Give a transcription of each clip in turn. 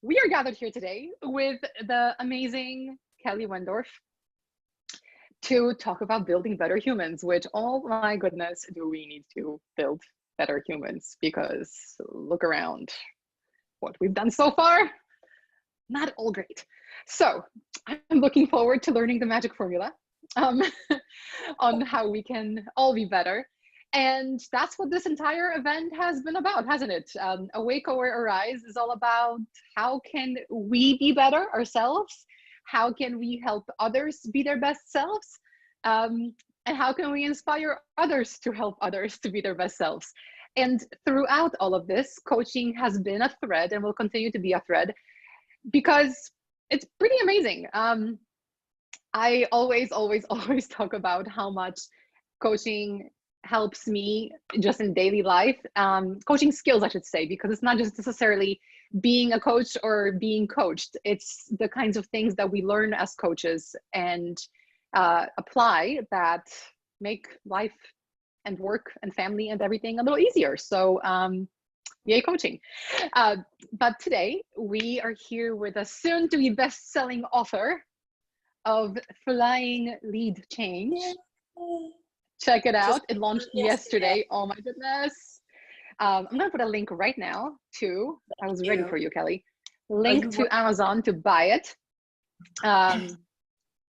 we are gathered here today with the amazing Kelly Wendorf to talk about building better humans, which, oh my goodness, do we need to build better humans? Because look around what we've done so far, not all great. So I'm looking forward to learning the magic formula on how we can all be better. And that's what this entire event has been about, hasn't it? Awake or Arise is all about how can we be better ourselves? How can we help others be their best selves? And how can we inspire others to help others to be their best selves? And throughout all of this, coaching has been a thread and will continue to be a thread because it's pretty amazing. I always talk about how much coaching helps me just in daily life. Coaching skills, I should say, because it's not just necessarily being a coach or being coached. It's the kinds of things that we learn as coaches and apply that make life and work and family and everything a little easier. So yay, coaching. But today we are here with a soon-to-be best-selling author of Flying Lead Change. Check it out. It launched yesterday. Oh my goodness. I'm gonna put a link right now to, I was ready for you, Kelly. Link to Amazon to buy it.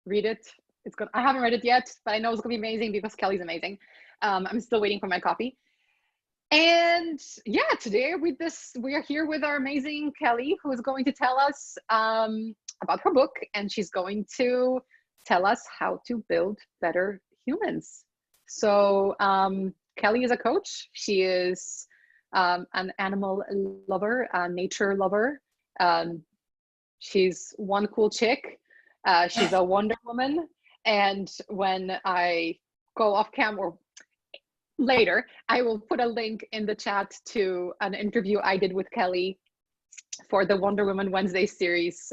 Read it. It's good. I haven't read it yet, but I know it's gonna be amazing because Kelly's amazing. I'm still waiting for my copy. And yeah, today we are here with our amazing Kelly, who is going to tell us about her book, and she's going to tell us how to build better humans. So Kelly is a coach. She is an animal lover, a nature lover. She's one cool chick. She's a Wonder Woman. And when I go off camera, later, I will put a link in the chat to an interview I did with Kelly for the Wonder Woman Wednesday series,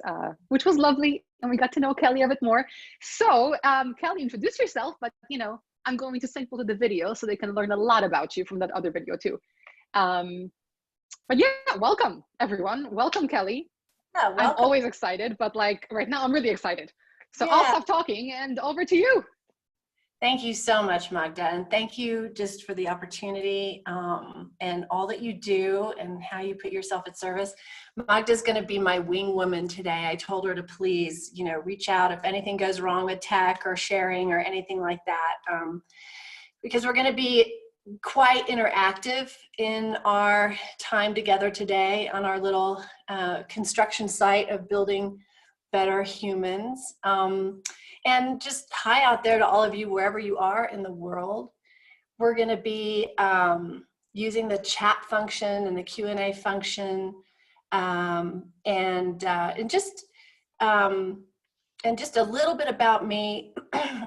which was lovely. And we got to know Kelly a bit more. So Kelly, introduce yourself, but you know, I'm going to send people to the video so they can learn a lot about you from that other video too. But yeah, welcome everyone. Welcome, Kelly. Yeah, welcome. I'm always excited, but like right now I'm really excited. So I'll stop talking and over to you. Thank you so much, Magda, and thank you just for the opportunity and all that you do and how you put yourself at service. Magda's going to be my wing woman today. I told her to please, you know, reach out if anything goes wrong with tech or sharing or anything like that, because we're going to be quite interactive in our time together today on our little construction site of building better humans. And just hi out there to all of you, wherever you are in the world. We're going to be using the chat function and the Q&A function, and just a little bit about me.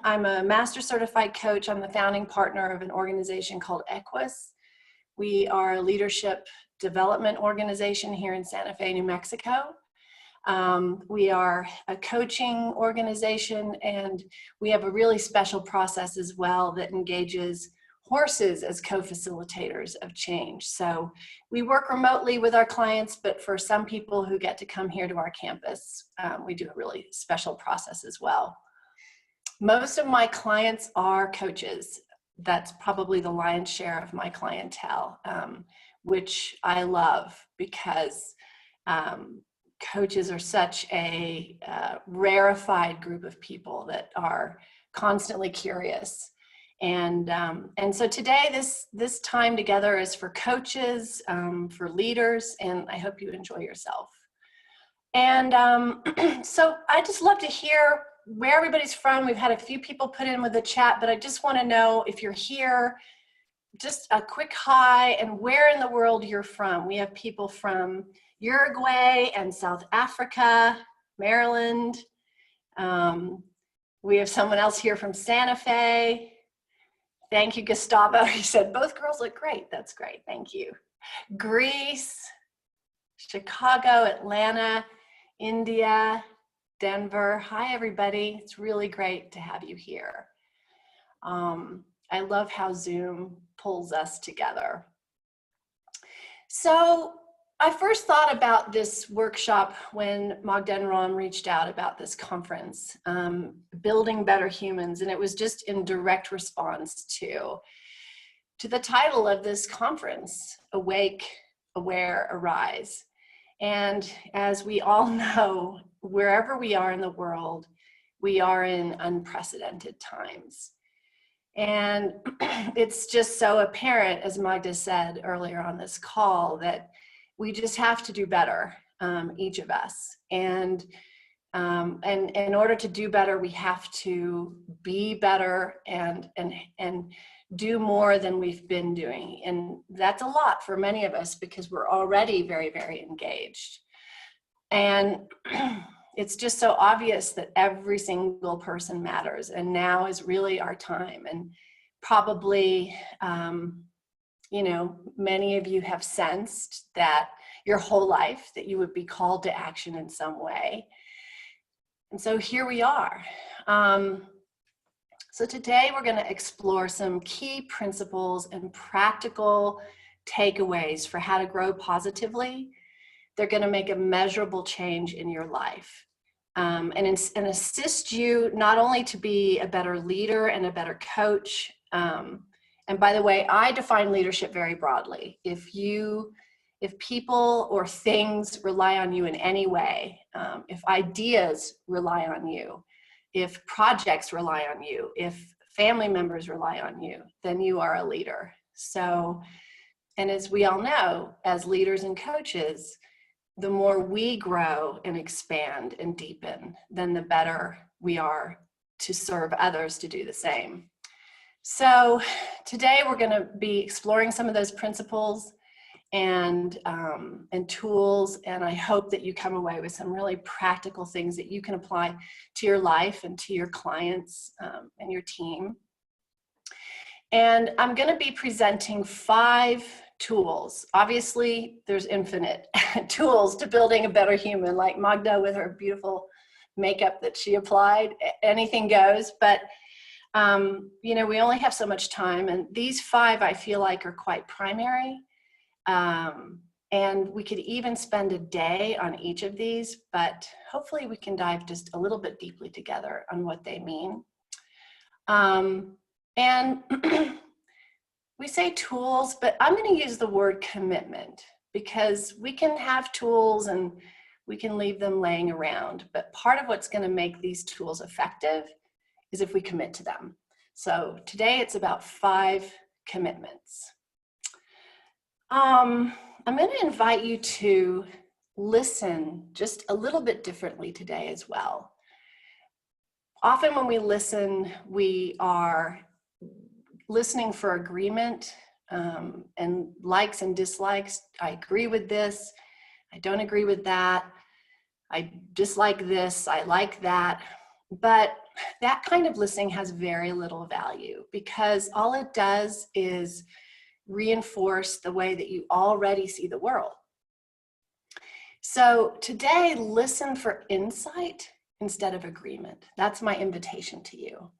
I'm a master certified coach. I'm the founding partner of an organization called Equus. We are a leadership development organization here in Santa Fe, New Mexico. We are a coaching organization, and we have a really special process as well that engages horses as co-facilitators of change. So we work remotely with our clients, but for some people who get to come here to our campus, we do a really special process as well. Most of my clients are coaches. That's probably the lion's share of my clientele, which I love because coaches are such a rarefied group of people that are constantly curious. And so today, this time together is for coaches, for leaders, and I hope you enjoy yourself. And so I just love to hear where everybody's from. We've had a few people put in with the chat, but I just want to know if you're here, just a quick hi, and where in the world you're from. We have people from Uruguay and South Africa, Maryland. We have someone else here from Santa Fe. Thank you, Gustavo. He said, both girls look great. That's great. Thank you. Greece, Chicago, Atlanta, India, Denver. Hi, everybody. It's really great to have you here. I love how Zoom pulls us together. So I first thought about this workshop when Magda and Ram reached out about this conference, Building Better Humans, and it was just in direct response to the title of this conference, Awake, Aware, Arise. And as we all know, wherever we are in the world, we are in unprecedented times. And it's just so apparent, as Magda said earlier on this call, that we just have to do better, each of us. And in order to do better, we have to be better and do more than we've been doing. And that's a lot for many of us because we're already very, very engaged. And it's just so obvious that every single person matters. And now is really our time. And probably, you know, many of you have sensed that your whole life that you would be called to action in some way. And so here we are. So today we're going to explore some key principles and practical takeaways for how to grow positively. They're going to make a measurable change in your life, and assist you not only to be a better leader and a better coach. And by the way, I define leadership very broadly. If people or things rely on you in any way, if ideas rely on you, if projects rely on you, if family members rely on you, then you are a leader. So, and as we all know, as leaders and coaches, the more we grow and expand and deepen, then the better we are to serve others to do the same. So today we're going to be exploring some of those principles and tools, and I hope that you come away with some really practical things that you can apply to your life and to your clients and your team. And I'm going to be presenting 5 tools. Obviously, there's infinite tools to building a better human, like Magda with her beautiful makeup that she applied. Anything goes, but you know, we only have so much time, and these 5 I feel like are quite primary. And we could even spend a day on each of these, but hopefully we can dive just a little bit deeply together on what they mean. And we say tools, but I'm going to use the word commitment, because we can have tools and we can leave them laying around, but part of what's going to make these tools effective is if we commit to them. So today it's about 5 commitments. I'm going to invite you to listen just a little bit differently today as well. Often when we listen, we are listening for agreement and likes and dislikes. I agree with this. I don't agree with that. I dislike this. I like that. But that kind of listening has very little value, because all it does is reinforce the way that you already see the world. So today, listen for insight instead of agreement. That's my invitation to you.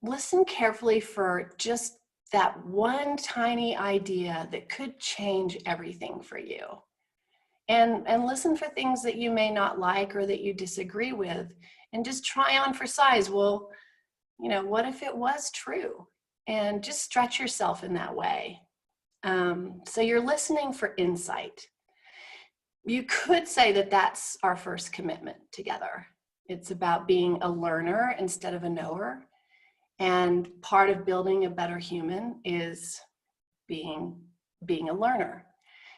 Listen carefully for just that one tiny idea that could change everything for you. And listen for things that you may not like or that you disagree with, and just try on for size. Well, you know, what if it was true? And just stretch yourself in that way. So you're listening for insight. You could say that that's our first commitment together. It's about being a learner instead of a knower. And part of building a better human is being a learner.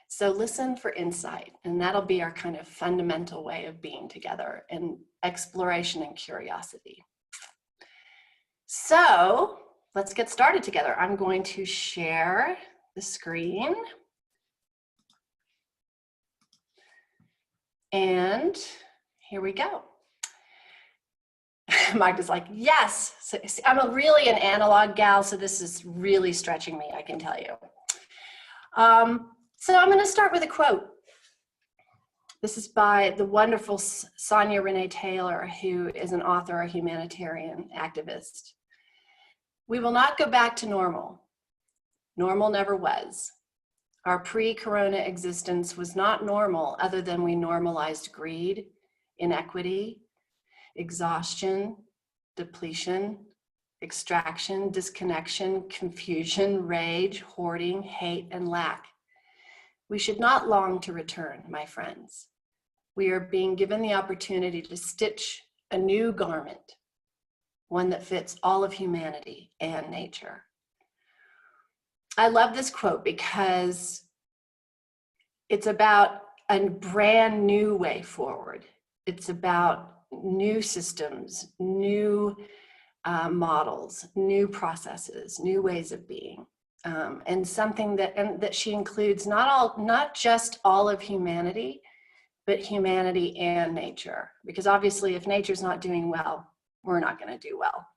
So listen for insight, and that'll be our kind of fundamental way of being together, in exploration and curiosity. So let's get started together. I'm going to share the screen. And here we go. Magda's like, yes. So, I'm really an analog gal, so this is really stretching me, I can tell you. So I'm going to start with a quote. This is by the wonderful Sonia Renee Taylor, who is an author, a humanitarian activist. We will not go back to normal. Normal never was. Our pre-corona existence was not normal other than we normalized greed, inequity, exhaustion, depletion, extraction, disconnection, confusion, rage, hoarding, hate, and lack. We should not long to return, my friends. We are being given the opportunity to stitch a new garment, one that fits all of humanity and nature. I love this quote because it's about a brand new way forward. It's about new systems, new models, new processes, new ways of being, and something that she includes not just all of humanity, but humanity and nature. Because obviously, if nature's not doing well, we're not going to do well.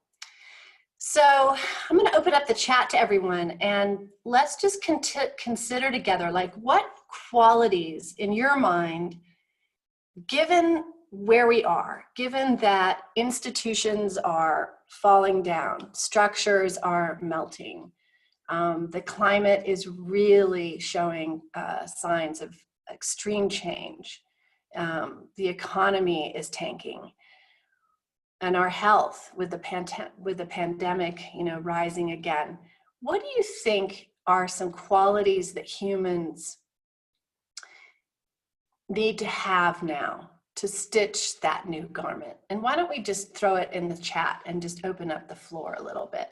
So I'm going to open up the chat to everyone, and let's just consider together, like, what qualities in your mind, given where we are, given that institutions are falling down, structures are melting, the climate is really showing signs of extreme change, the economy is tanking, and our health with the pandemic, rising again. What do you think are some qualities that humans need to have now to stitch that new garment? And why don't we just throw it in the chat and just open up the floor a little bit?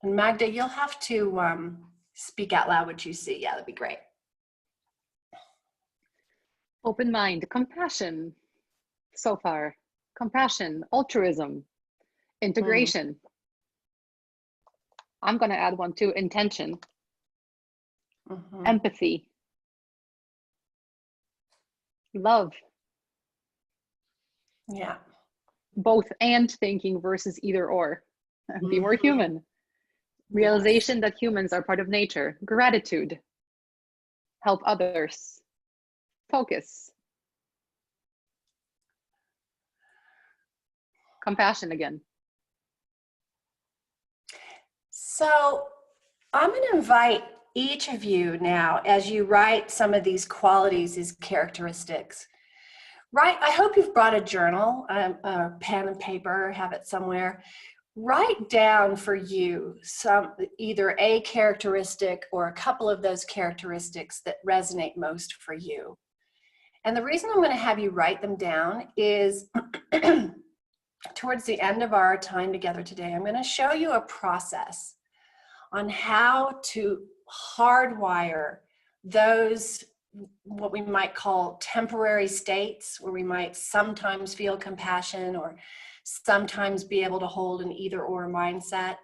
And Magda, you'll have to speak out loud what you see. Yeah, that'd be great. Open mind, compassion, so far. Compassion, altruism, integration. I'm going to add one too, intention, empathy, love. Yeah. Both and thinking versus either or. Be more human. Realization that humans are part of nature. Gratitude. Help others. Focus. Compassion again. So I'm going to invite each of you now, as you write some of these qualities, these characteristics, I hope you've brought a journal, a pen and paper, have it somewhere. Write down for you either a characteristic or a couple of those characteristics that resonate most for you. And the reason I'm going to have you write them down is towards the end of our time together today, I'm going to show you a process on how to hardwire those, what we might call temporary states, where we might sometimes feel compassion or sometimes be able to hold an either or mindset,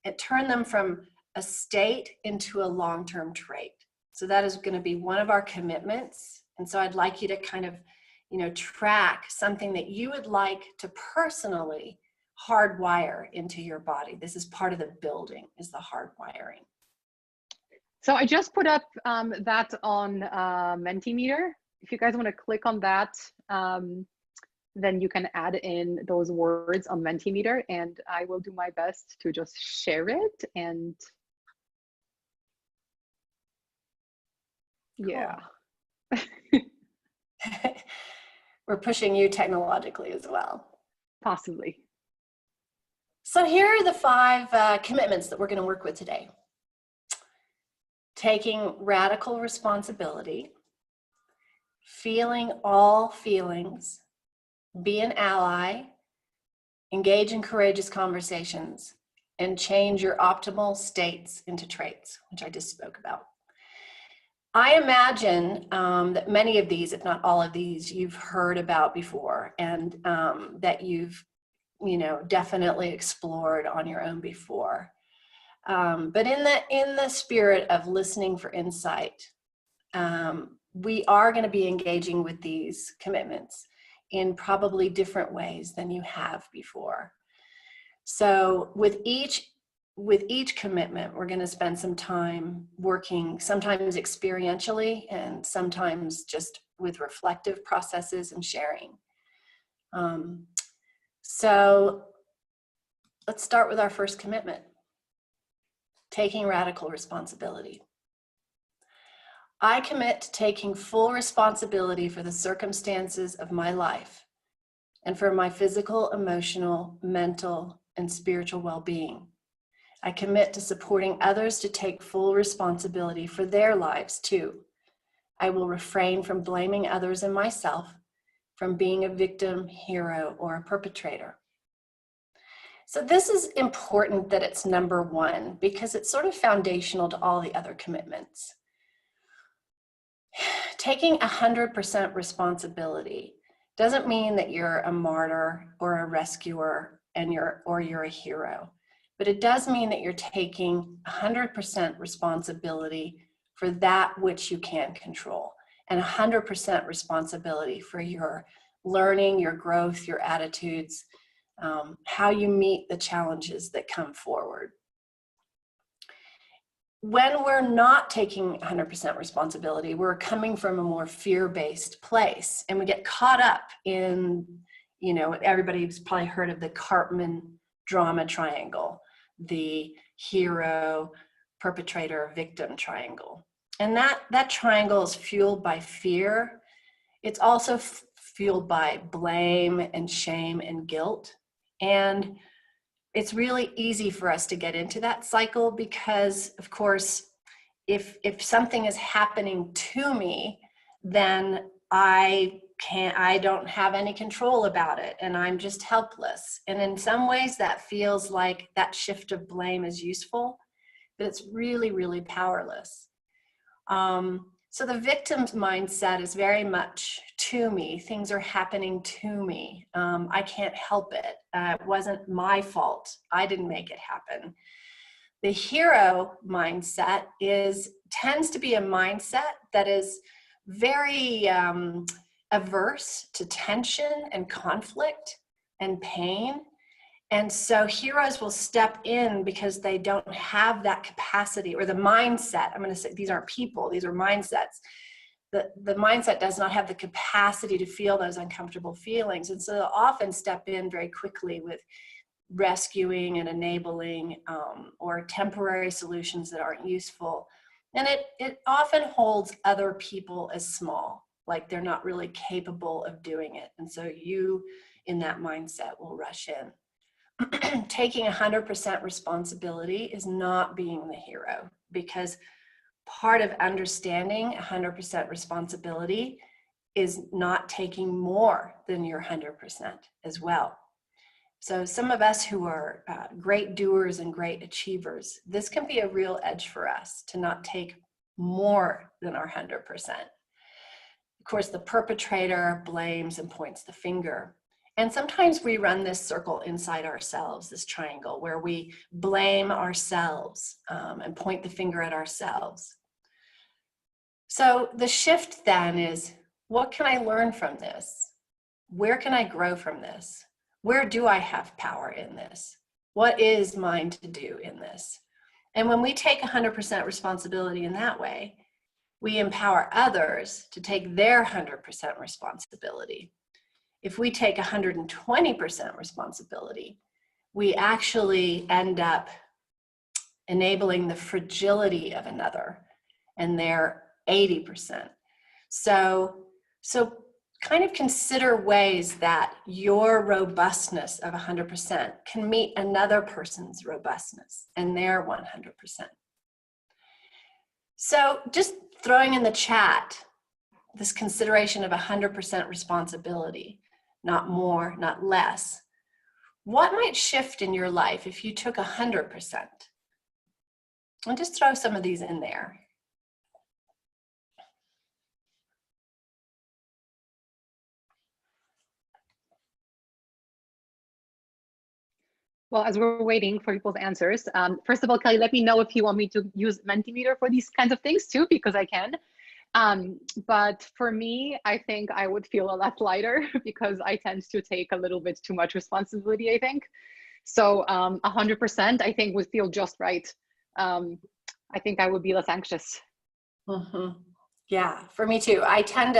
and turn them from a state into a long-term trait. So that is going to be one of our commitments. And so I'd like you to kind of, track something that you would like to personally hardwire into your body. This is part of the building, is the hardwiring. So I just put up that on Mentimeter. If you guys want to click on that, then you can add in those words on Mentimeter, and I will do my best to just share it. And yeah. Cool. We're pushing you technologically as well. Possibly. So here are the 5 commitments that we're going to work with today. Taking radical responsibility, feeling all feelings, be an ally, engage in courageous conversations, and change your optimal states into traits, which I just spoke about. I imagine that many of these, if not all of these, you've heard about before, and that you've, definitely explored on your own before. But in the spirit of listening for insight, we are going to be engaging with these commitments in probably different ways than you have before. So with each commitment, we're going to spend some time working, sometimes experientially and sometimes just with reflective processes and sharing. So let's start with our first commitment, taking radical responsibility. I commit to taking full responsibility for the circumstances of my life and for my physical, emotional, mental, and spiritual well-being. I commit to supporting others to take full responsibility for their lives too. I will refrain from blaming others and myself, from being a victim, hero, or a perpetrator. So this is important that it's number one because it's sort of foundational to all the other commitments. Taking 100% responsibility doesn't mean that you're a martyr or a rescuer and you're a hero, but it does mean that you're taking 100% responsibility for that which you can control and 100% responsibility for your learning, your growth, your attitudes, how you meet the challenges that come forward. When we're not taking 100% responsibility, we're coming from a more fear-based place, and we get caught up in, you know, everybody's probably heard of the Cartman drama triangle, the hero, perpetrator, victim triangle. And that triangle is fueled by fear. It's also fueled by blame and shame and guilt. And it's really easy for us to get into that cycle because, of course, if something is happening to me, then I don't have any control about it and I'm just helpless. And in some ways that feels like that shift of blame is useful, but it's really, really powerless. So the victim's mindset is very much to me. Things are happening to me. I can't help it. It wasn't my fault. I didn't make it happen. The hero mindset tends to be a mindset that is very averse to tension and conflict and pain. And so heroes will step in because they don't have that capacity or the mindset. I'm going to say these aren't people, these are mindsets. The mindset does not have the capacity to feel those uncomfortable feelings. And so they'll often step in very quickly with rescuing and enabling or temporary solutions that aren't useful. And it often holds other people as small, like they're not really capable of doing it. And so you in that mindset will rush in. Taking 100% responsibility is not being the hero, because part of understanding 100% responsibility is not taking more than your 100% as well. So some of us who are great doers and great achievers, this can be a real edge for us to not take more than our 100%. Of course, the perpetrator blames and points the finger. And sometimes we run this circle inside ourselves, this triangle, where we blame ourselves and point the finger at ourselves. So the shift then is, what can I learn from this? Where can I grow from this? Where do I have power in this? What is mine to do in this? And when we take 100% responsibility in that way, we empower others to take their 100% responsibility. If we take 120% responsibility, we actually end up enabling the fragility of another and their 80%. So kind of consider ways that your robustness of 100% can meet another person's robustness and their 100%. So just throwing in the chat this consideration of 100% responsibility, not more, not less. What might shift in your life if you took 100%? And just throw some of these in there. Well, as we're waiting for people's answers, first of all, Kelly, let me know if you want me to use Mentimeter for these kinds of things too, because I can. But for me, I think I would feel a lot lighter because I tend to take a little bit too much responsibility, I think. So 100%, I think, would feel just right. I think I would be less anxious. Mm-hmm. Yeah, for me too. I tend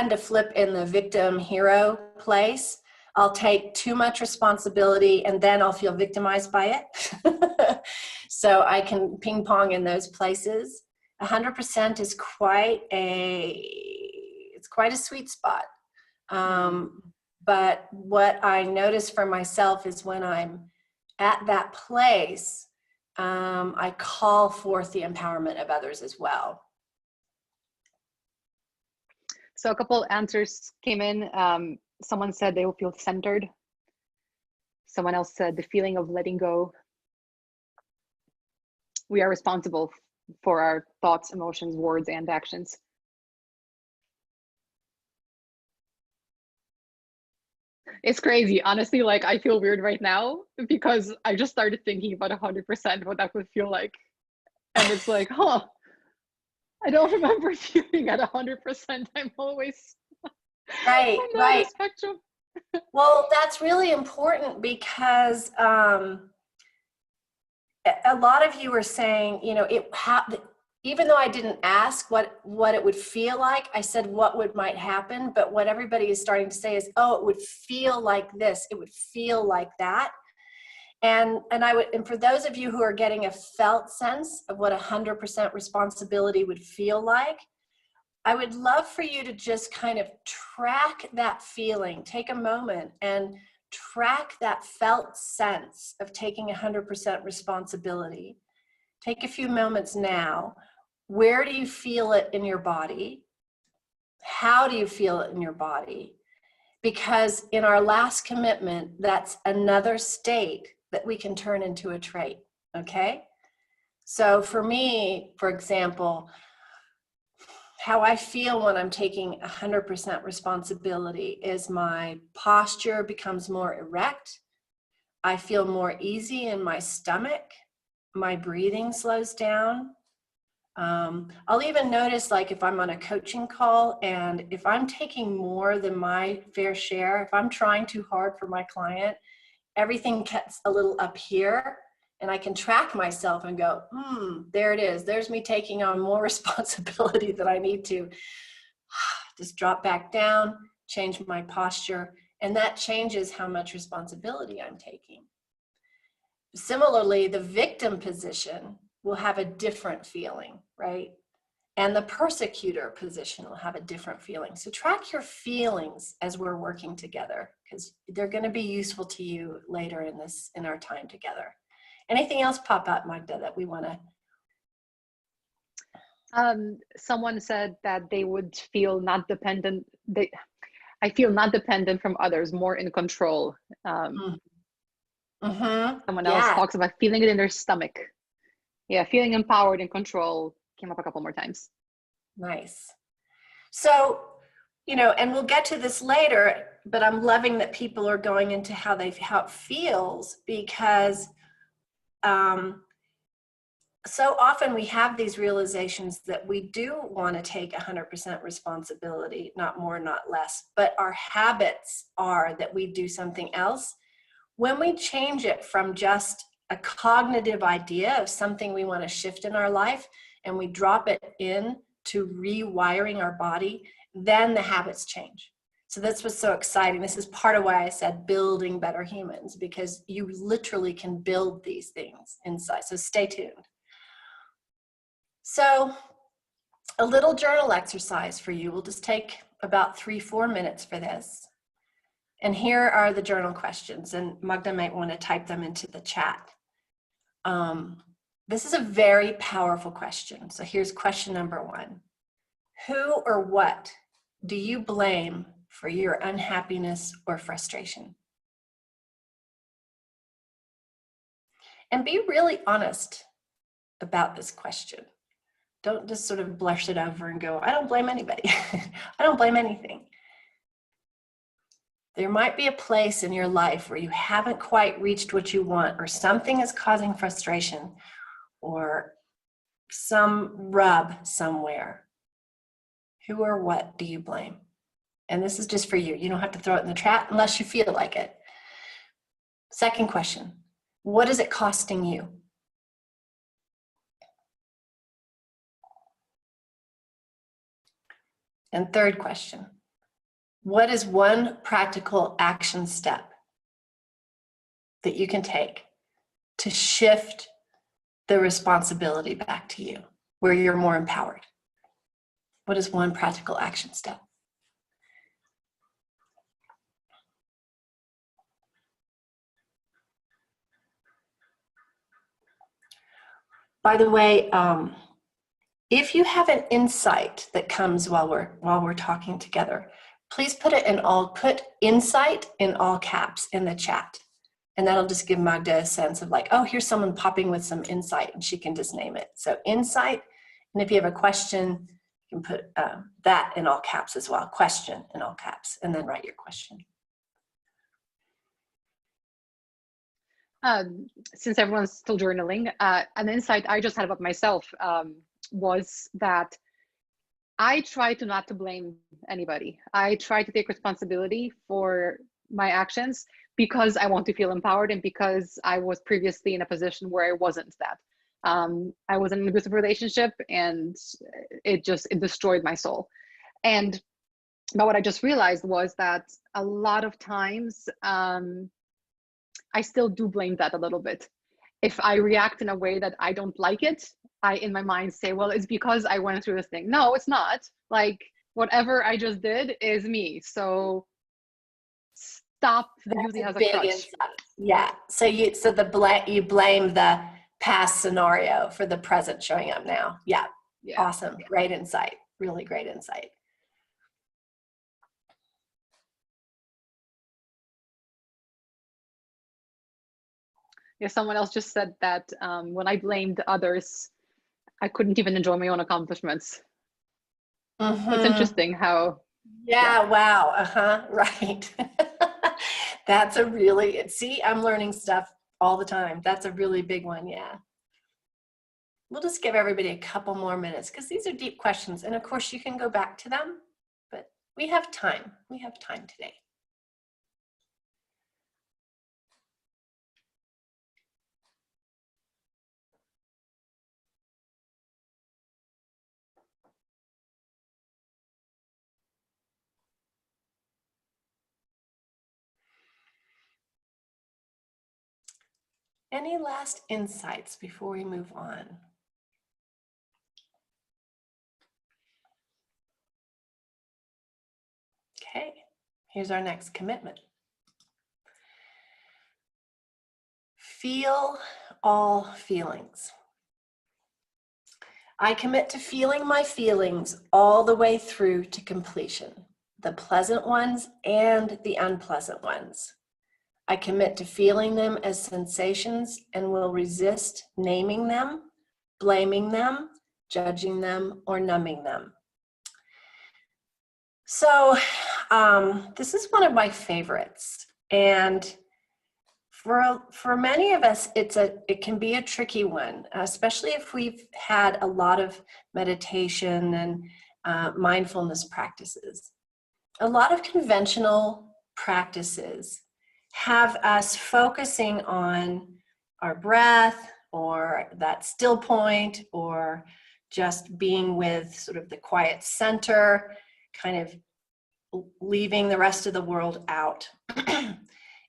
to flip in the victim hero place. I'll take too much responsibility and then I'll feel victimized by it. So I can ping pong in those places. 100% is quite a sweet spot. But what I notice for myself is when I'm at that place, I call forth the empowerment of others as well. So a couple answers came in. Someone said they will feel centered. Someone else said the feeling of letting go. We are responsible for our thoughts, emotions, words, and actions. It's crazy. Honestly, like I feel weird right now because I just started thinking about 100% what that would feel like. And it's like, huh, I don't remember feeling at 100%. I'm always right, on the right. other spectrum. Well, that's really important because a lot of you are saying, you know, even though I didn't ask what it would feel like, I said what might happen. But what everybody is starting to say is, oh, it would feel like this. It would feel like that. And for those of you who are getting a felt sense of what 100% responsibility would feel like, I would love for you to just kind of track that feeling. Take a moment and track that felt sense of taking 100% responsibility. Take a few moments now. Where do you feel it in your body? How do you feel it in your body? Because in our last commitment, that's another state that we can turn into a trait, okay? So for me, for example, how I feel when I'm taking 100% responsibility is my posture becomes more erect. I feel more easy in my stomach. My breathing slows down. I'll even notice, like if I'm on a coaching call and if I'm taking more than my fair share, if I'm trying too hard for my client, everything gets a little up here. And I can track myself and go, there it is. There's me taking on more responsibility than I need to. Just drop back down, change my posture, and that changes how much responsibility I'm taking. Similarly, the victim position will have a different feeling, right? And the persecutor position will have a different feeling. So track your feelings as we're working together, because they're going to be useful to you later in our time together. Anything else pop out, Magda, that we want to? Someone said that they would feel not dependent. I feel not dependent from others, more in control. Someone else talks about feeling it in their stomach. Yeah, feeling empowered and control came up a couple more times. Nice. So, you know, and we'll get to this later, but I'm loving that people are going into how it feels, because so often we have these realizations that we do want to take 100% responsibility, not more, not less, but our habits are that we do something else. When we change it from just a cognitive idea of something we want to shift in our life, and we drop it in to rewiring our body, then the habits change. So that's what's so exciting. This is part of why I said building better humans, because you literally can build these things inside. So stay tuned. So a little journal exercise for you. We'll just take about 3-4 minutes for this. And here are the journal questions, and Magda might want to type them into the chat. This is a very powerful question. So here's question number 1. Who or what do you blame for your unhappiness or frustration? And be really honest about this question. Don't just sort of blush it over and go, I don't blame anybody. I don't blame anything. There might be a place in your life where you haven't quite reached what you want, or something is causing frustration, or some rub somewhere. Who or what do you blame? And this is just for you. You don't have to throw it in the chat unless you feel like it. Second question, what is it costing you? And third question, what is one practical action step that you can take to shift the responsibility back to you? where you're more empowered? What is one practical action step? By the way, if you have an insight that comes while we're talking together, please put insight in all caps in the chat. And that'll just give Magda a sense of like, oh, here's someone popping with some insight, and she can just name it. So insight, and if you have a question, you can put that in all caps as well, question in all caps, and then write your question. Since everyone's still journaling, an insight I just had about myself was that I try to not to blame anybody. I try to take responsibility for my actions because I want to feel empowered, and because I was previously in a position where I wasn't that. I was in an abusive relationship, and it destroyed my soul. But what I just realized was that a lot of times I still do blame that a little bit. If I react in a way that I don't like it, I, in my mind, say, well, it's because I went through this thing. No, it's not. Like, whatever I just did is me. So stop using it as a crutch. Insight. Yeah. So you blame the past scenario for the present showing up now. Yeah. Awesome. Yeah. Great insight. Really great insight. Yeah, someone else just said that when I blamed others, I couldn't even enjoy my own accomplishments. It's interesting how. Yeah. Wow. Right. That's a really, see, I'm learning stuff all the time. That's a really big one. Yeah. We'll just give everybody a couple more minutes because these are deep questions. And of course you can go back to them, but we have time. We have time today. Any last insights before we move on? Okay, here's our next commitment. Feel all feelings. I commit to feeling my feelings all the way through to completion, the pleasant ones and the unpleasant ones. I commit to feeling them as sensations and will resist naming them, blaming them, judging them, or numbing them. So this is one of my favorites. And for many of us, it can be a tricky one, especially if we've had a lot of meditation and mindfulness practices. A lot of conventional practices have us focusing on our breath or that still point or just being with sort of the quiet center, kind of leaving the rest of the world out.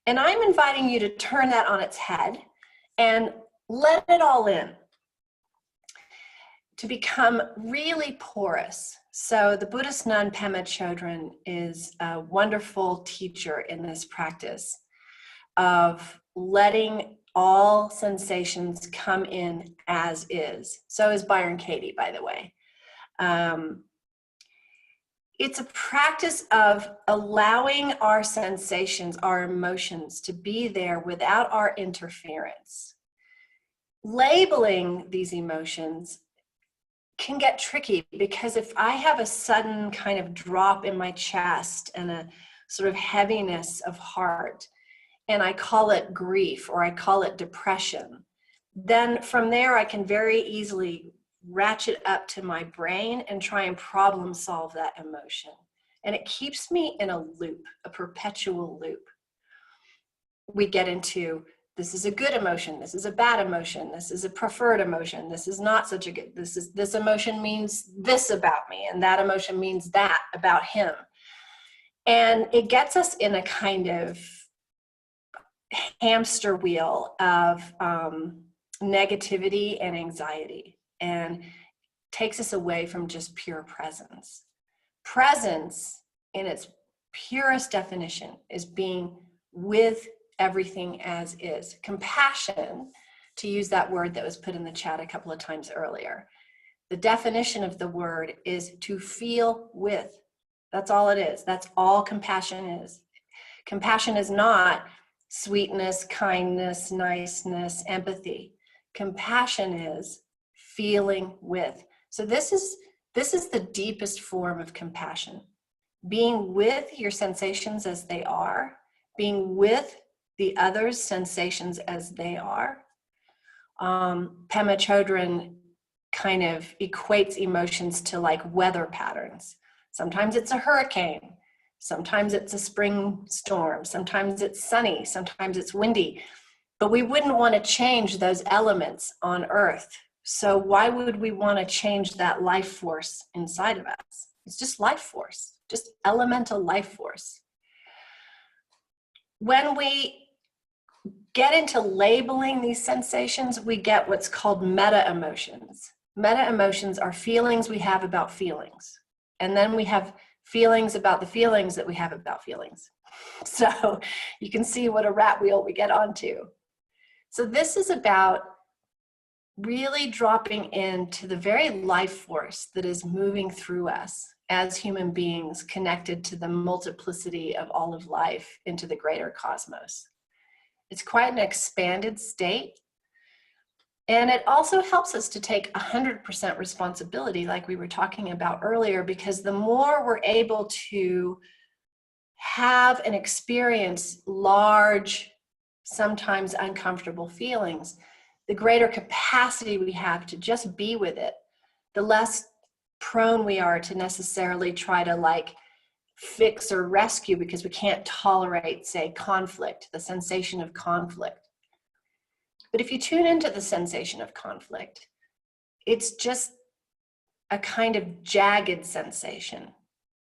And I'm inviting you to turn that on its head and let it all in, to become really porous. So the Buddhist nun Pema Chodron is a wonderful teacher in this practice of letting all sensations come in as is. So is Byron Katie, by the way. It's a practice of allowing our sensations, our emotions to be there without our interference. Labeling these emotions can get tricky because if I have a sudden kind of drop in my chest and a sort of heaviness of heart, and I call it grief or I call it depression, then from there I can very easily ratchet up to my brain and try and problem solve that emotion. And it keeps me in a loop, a perpetual loop. We get into, this is a good emotion, this is a bad emotion, this is a preferred emotion, this is not such a good, this emotion means this about me, and that emotion means that about him. And it gets us in a kind of hamster wheel of negativity and anxiety. And takes us away from just pure presence. Presence, in its purest definition, is being with everything as is. Compassion, to use that word that was put in the chat a couple of times earlier, the definition of the word is to feel with. That's all it is. That's all compassion is. Compassion is not sweetness, kindness, niceness, empathy. Compassion is feeling with. So this is the deepest form of compassion. Being with your sensations as they are, being with the other's sensations as they are. Pema Chodron kind of equates emotions to like weather patterns. Sometimes it's a hurricane, sometimes it's a spring storm, sometimes it's sunny, sometimes it's windy, but we wouldn't want to change those elements on Earth. So why would we want to change that life force inside of us? It's just life force, just elemental life force. When we get into labeling these sensations, we get what's called meta emotions. Meta emotions are feelings we have about feelings. And then we have feelings about the feelings that we have about feelings. So you can see what a rat wheel we get onto. So this is about really dropping into the very life force that is moving through us as human beings, connected to the multiplicity of all of life into the greater cosmos. It's quite an expanded state. And it also helps us to take 100% responsibility, like we were talking about earlier, because the more we're able to have and experience large, sometimes uncomfortable feelings, the greater capacity we have to just be with it, the less prone we are to necessarily try to like fix or rescue because we can't tolerate, say, conflict, the sensation of conflict. But if you tune into the sensation of conflict, it's just a kind of jagged sensation.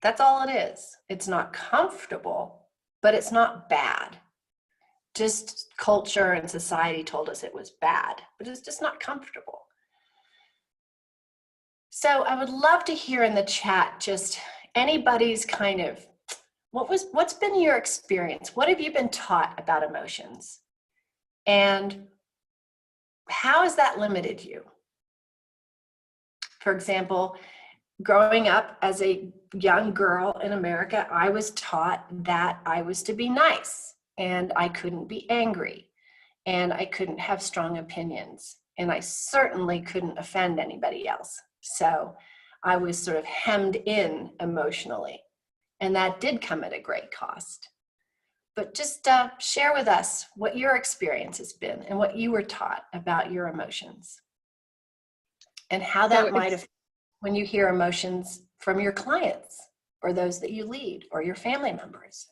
That's all it is. It's not comfortable, but it's not bad. Just culture and society told us it was bad, but it's just not comfortable. So I would love to hear in the chat just anybody's kind of, what's been your experience? What have you been taught about emotions? And how has that limited you? For example, growing up as a young girl in America, I was taught that I was to be nice and I couldn't be angry and I couldn't have strong opinions and I certainly couldn't offend anybody else. So I was sort of hemmed in emotionally, and that did come at a great cost. But just share with us what your experience has been and what you were taught about your emotions and how that might have, when you hear emotions from your clients or those that you lead or your family members.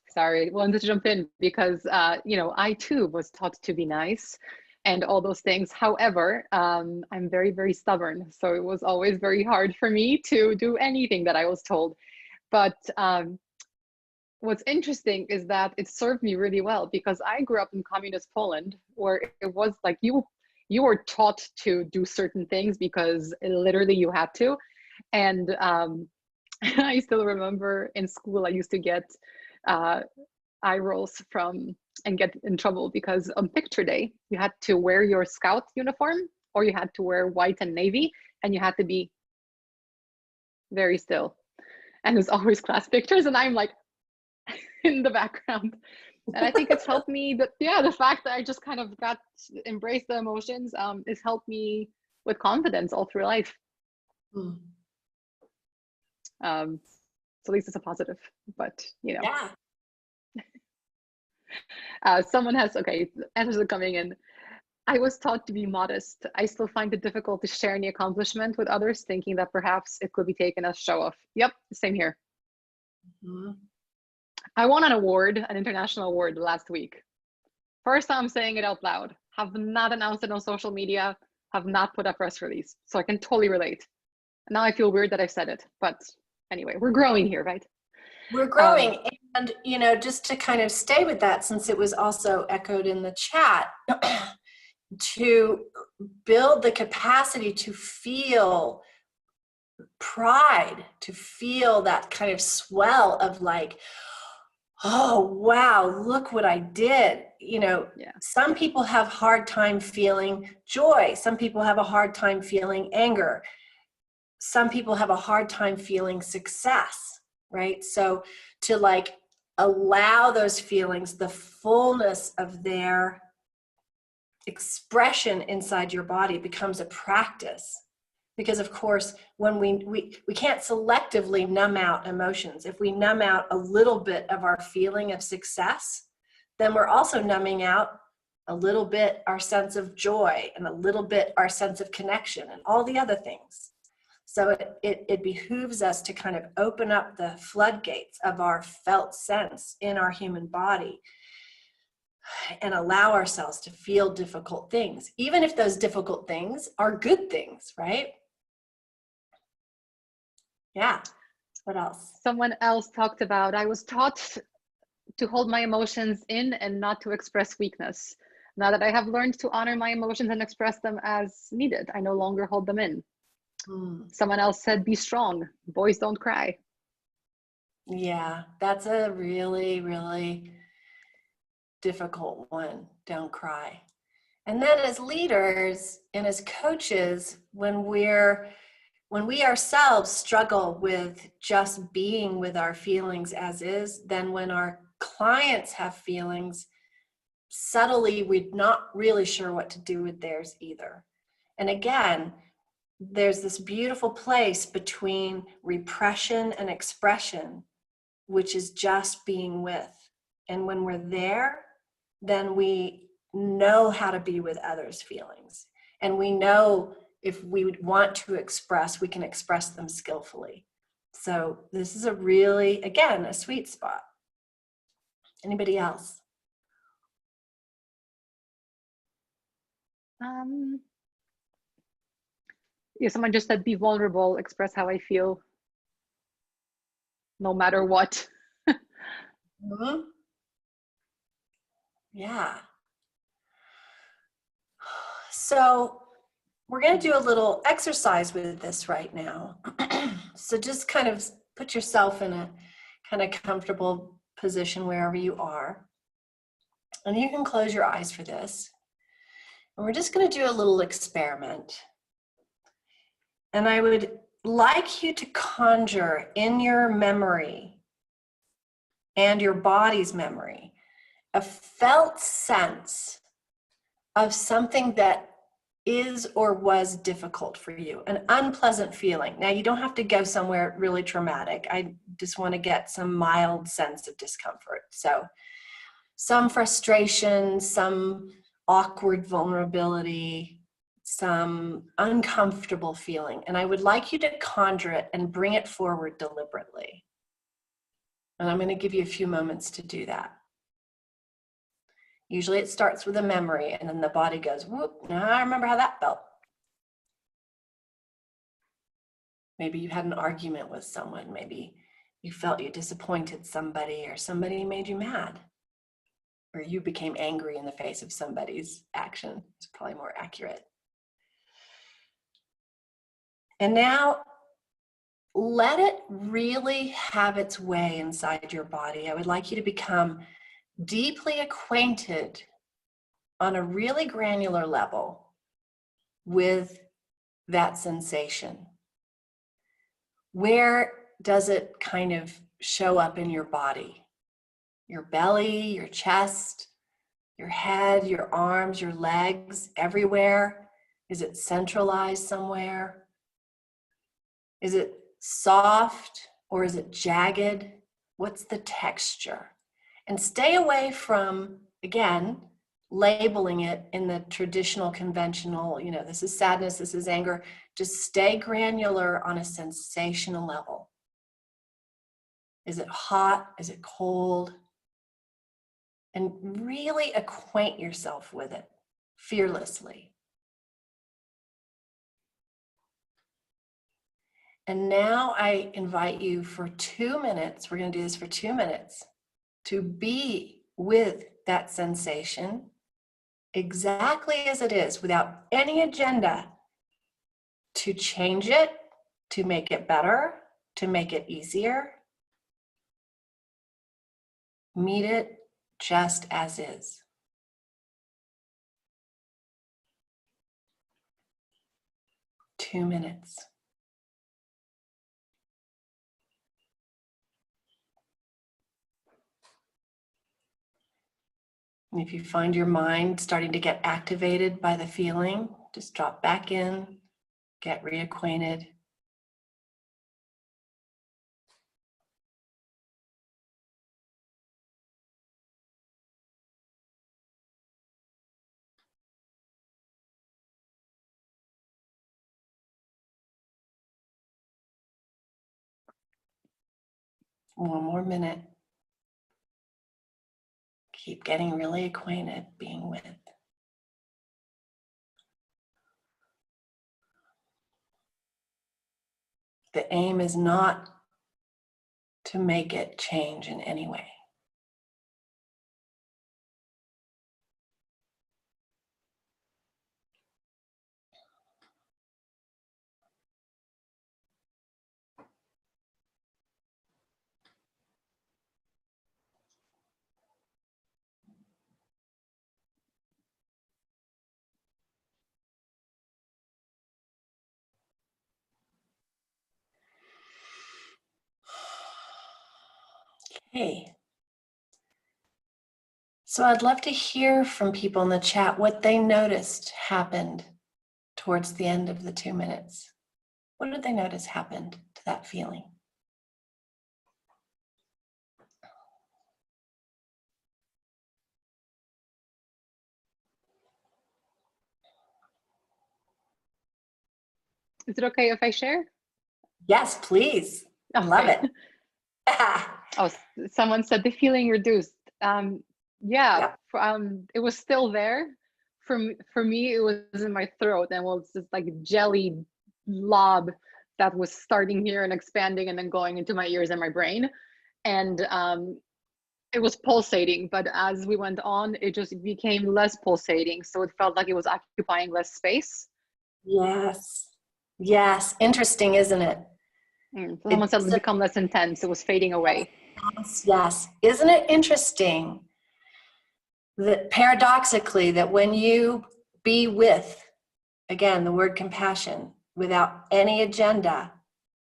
Sorry, wanted to jump in because, I too was taught to be nice and all those things. However, I'm very, very stubborn. So it was always very hard for me to do anything that I was told. But what's interesting is that it served me really well because I grew up in communist Poland, where it was like you were taught to do certain things because literally you had to. And I still remember in school I used to get eye rolls from and get in trouble because on picture day you had to wear your scout uniform or you had to wear white and navy and you had to be very still. And there's always class pictures and I'm like in the background. And I think it's helped me that, the fact that I just kind of got to embrace the emotions has helped me with confidence all through life. So at least it's a positive, but Yeah. Someone has, answers are coming in. I was taught to be modest. I still find it difficult to share any accomplishment with others, thinking that perhaps it could be taken as show off. Yep, same here. Mm-hmm. I won an award, an international award last week. First time saying it out loud. Have not announced it on social media, have not put a press release. So I can totally relate. Now I feel weird that I've said it, but anyway, we're growing here, right? We're growing. And, just to kind of stay with that, since it was also echoed in the chat, to build the capacity to feel pride, to feel that kind of swell of like, oh, wow, look what I did. You know, Yeah. Some people have hard time feeling joy. Some people have a hard time feeling anger. Some people have a hard time feeling success, right? So to like allow those feelings, the fullness of their expression inside your body becomes a practice. Because of course, when we can't selectively numb out emotions. If we numb out a little bit of our feeling of success, then we're also numbing out a little bit our sense of joy and a little bit our sense of connection and all the other things. So it behooves us to kind of open up the floodgates of our felt sense in our human body and allow ourselves to feel difficult things, even if those difficult things are good things, right? Yeah. What else? Someone else talked about, I was taught to hold my emotions in and not to express weakness. Now that I have learned to honor my emotions and express them as needed, I no longer hold them in. Someone else said, be strong. Boys don't cry. Yeah, that's a really, really difficult one. Don't cry. And then as leaders and as coaches, when we ourselves struggle with just being with our feelings as is, then when our clients have feelings, subtly we're not really sure what to do with theirs either. And again, there's this beautiful place between repression and expression, which is just being with. And when we're there, then we know how to be with others' feelings. And we know if we want to express, we can express them skillfully. So this is a really, again, a sweet spot. Anybody else? Yeah, someone just said, be vulnerable, express how I feel, no matter what. Mm-hmm. Yeah. So we're going to do a little exercise with this right now. So just kind of put yourself in a kind of comfortable position wherever you are. And you can close your eyes for this. And we're just going to do a little experiment. And I would like you to conjure in your memory and your body's memory a felt sense of something that is or was difficult for you, an unpleasant feeling. Now, you don't have to go somewhere really traumatic. I just want to get some mild sense of discomfort. So some frustration, some awkward vulnerability, some uncomfortable feeling. And I would like you to conjure it and bring it forward deliberately. And I'm going to give you a few moments to do that. Usually it starts with a memory and then the body goes, whoop, now I remember how that felt. Maybe you had an argument with someone. Maybe you felt you disappointed somebody or somebody made you mad. Or you became angry in the face of somebody's action. It's probably more accurate. And now let it really have its way inside your body. I would like you to become deeply acquainted on a really granular level with that sensation. Where does it kind of show up in your body? Your belly, your chest, your head, your arms, your legs, everywhere? Is it centralized somewhere? Is it soft or is it jagged? What's the texture? And stay away from, again, labeling it in the traditional, conventional, this is sadness, this is anger. Just stay granular on a sensational level. Is it hot? Is it cold? And really acquaint yourself with it fearlessly. And now I invite you for 2 minutes, we're going to do this for 2 minutes, to be with that sensation, exactly as it is without any agenda to change it, to make it better, to make it easier. Meet it just as is. Two minutes. And if you find your mind starting to get activated by the feeling, just drop back in, get reacquainted. One more minute. Keep getting really acquainted, being with. The aim is not to make it change in any way. Okay. So I'd love to hear from people in the chat what they noticed happened towards the end of the 2 minutes. What did they notice happened to that feeling? Is it okay if I share? Yes, please. Love it. Oh, someone said the feeling reduced. Yeah, Yeah. it was still there. For me, it was in my throat and was just like a jelly blob that was starting here and expanding and then going into my ears and my brain. And it was pulsating, but as we went on, it just became less pulsating. So it felt like it was occupying less space. Yes. Yes. Interesting, isn't it? So someone said it become less intense. It was fading away. Yes. Yes. Isn't it interesting that paradoxically that when you be with, again, the word compassion, without any agenda,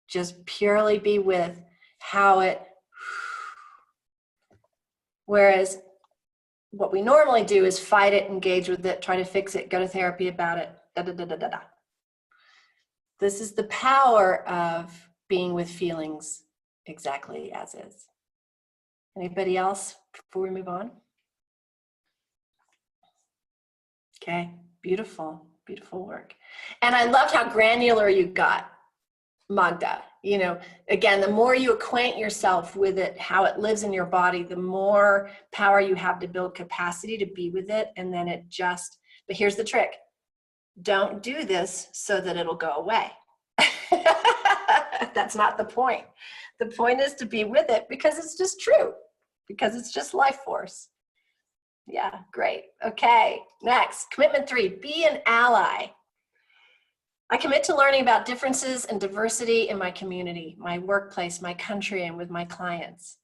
just purely be with how it, whereas what we normally do is fight it, engage with it, try to fix it, go to therapy about it, da da da da da da. This is the power of being with feelings exactly as is. Anybody else before we move on? Okay, beautiful, beautiful work. And I loved how granular you got, Magda. You know, again, the more you acquaint yourself with it, how it lives in your body, the more power you have to build capacity to be with it. And then it just, but here's the trick. Don't do this so that it'll go away. That's not the point. The point is to be with it because it's just true, because it's just life force. Yeah, great. Okay, next, commitment 3, be an ally. I commit to learning about differences and diversity in my community, my workplace, my country, and with my clients.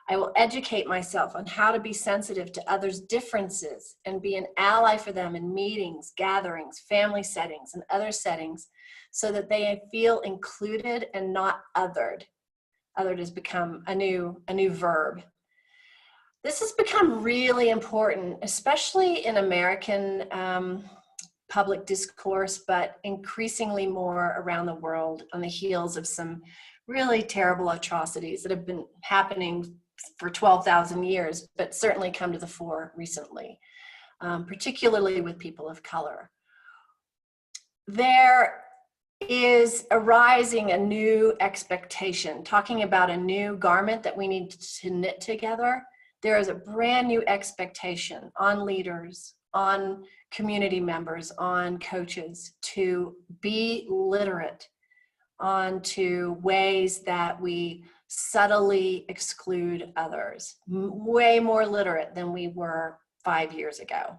I will educate myself on how to be sensitive to others' differences and be an ally for them in meetings, gatherings, family settings, and other settings so that they feel included and not othered. Othered has become a new verb. This has become really important, especially in American public discourse, but increasingly more around the world on the heels of some really terrible atrocities that have been happening for 12,000 years, but certainly come to the fore recently, particularly with people of color. There is arising a new expectation, talking about a new garment that we need to knit together. There is a brand new expectation on leaders, on community members, on coaches to be literate onto ways that we subtly exclude others, way more literate than we were 5 years ago.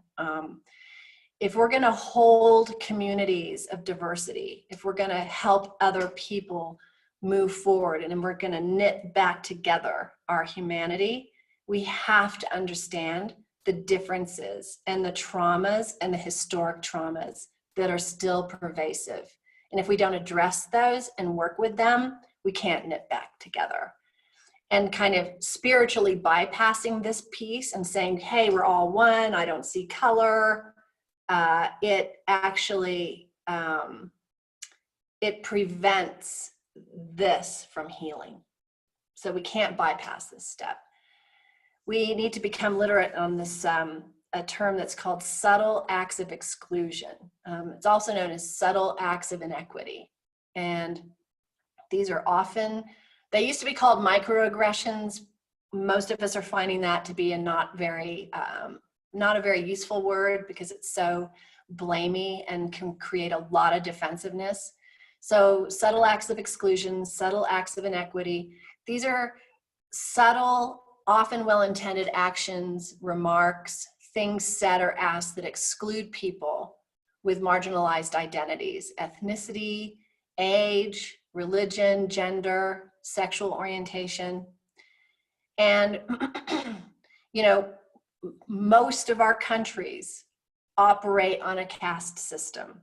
if we're going to hold communities of diversity, if we're going to help other people move forward, and we're going to knit back together our humanity, we have to understand the differences and the traumas and the historic traumas that are still pervasive. And if we don't address those and work with them, we can't knit back together. And kind of spiritually bypassing this piece and saying, hey, we're all one, I don't see color, it actually, it prevents this from healing. So we can't bypass this step. We need to become literate on this, a term that's called subtle acts of exclusion. It's also known as subtle acts of inequity. And these are often, they used to be called microaggressions. Most of us are finding that to be a not a very useful word, because it's so blamey and can create a lot of defensiveness. So subtle acts of exclusion, subtle acts of inequity, these are subtle, often well-intended actions, remarks, things said or asked that exclude people with marginalized identities, ethnicity, age, religion, gender, sexual orientation. And, you know, most of our countries operate on a caste system.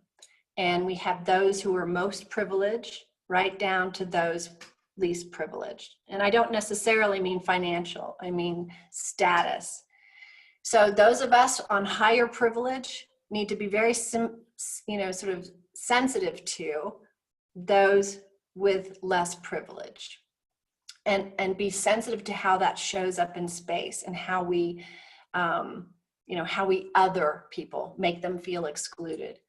And we have those who are most privileged, right down to those least privileged. And I don't necessarily mean financial, I mean status. So those of us on higher privilege need to be very, sort of sensitive to those with less privilege, and be sensitive to how that shows up in space, and how we, how we other people, make them feel excluded.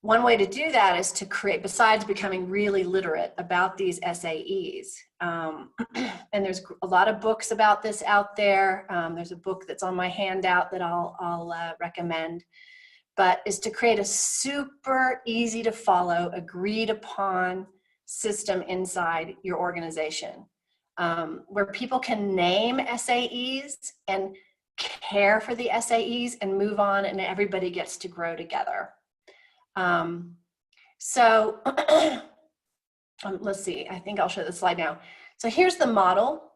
One way to do that is to create, besides becoming really literate about these SAEs, and there's a lot of books about this out there. There's a book that's on my handout that I'll recommend, but is to create a super easy to follow, agreed upon system inside your organization, where people can name SAEs and care for the SAEs and move on, and everybody gets to grow together. Let's see, I think I'll show the slide now. So here's the model.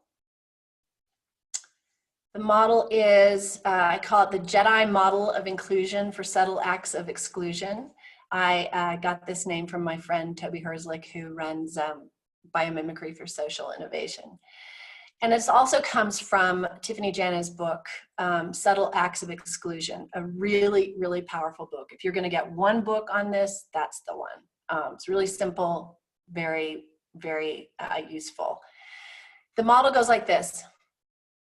The model is, I call it the Jedi model of inclusion for subtle acts of exclusion. I got this name from my friend Toby Herzlich, who runs Biomimicry for Social Innovation. And it also comes from Tiffany Jana's book, Subtle Acts of Exclusion, a really, really powerful book. If you're going to get one book on this, that's the one. It's really simple, very, very useful. The model goes like this.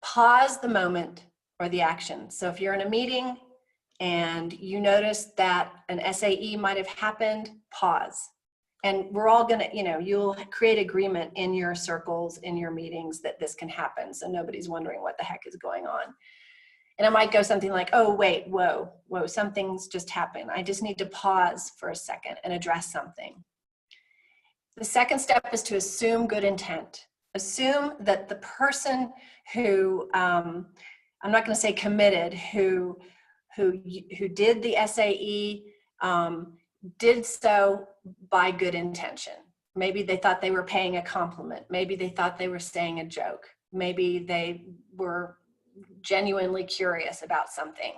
Pause the moment or the action. So if you're in a meeting and you notice that an SAE might have happened, pause. And we're all gonna, you'll create agreement in your circles, in your meetings, that this can happen. So nobody's wondering what the heck is going on. And it might go something like, oh, wait, whoa, something's just happened. I just need to pause for a second and address something. The second step is to assume good intent. Assume that the person who, I'm not gonna say committed, who did the SAE, did so by good intention. Maybe they thought they were paying a compliment. Maybe they thought they were saying a joke. Maybe they were genuinely curious about something.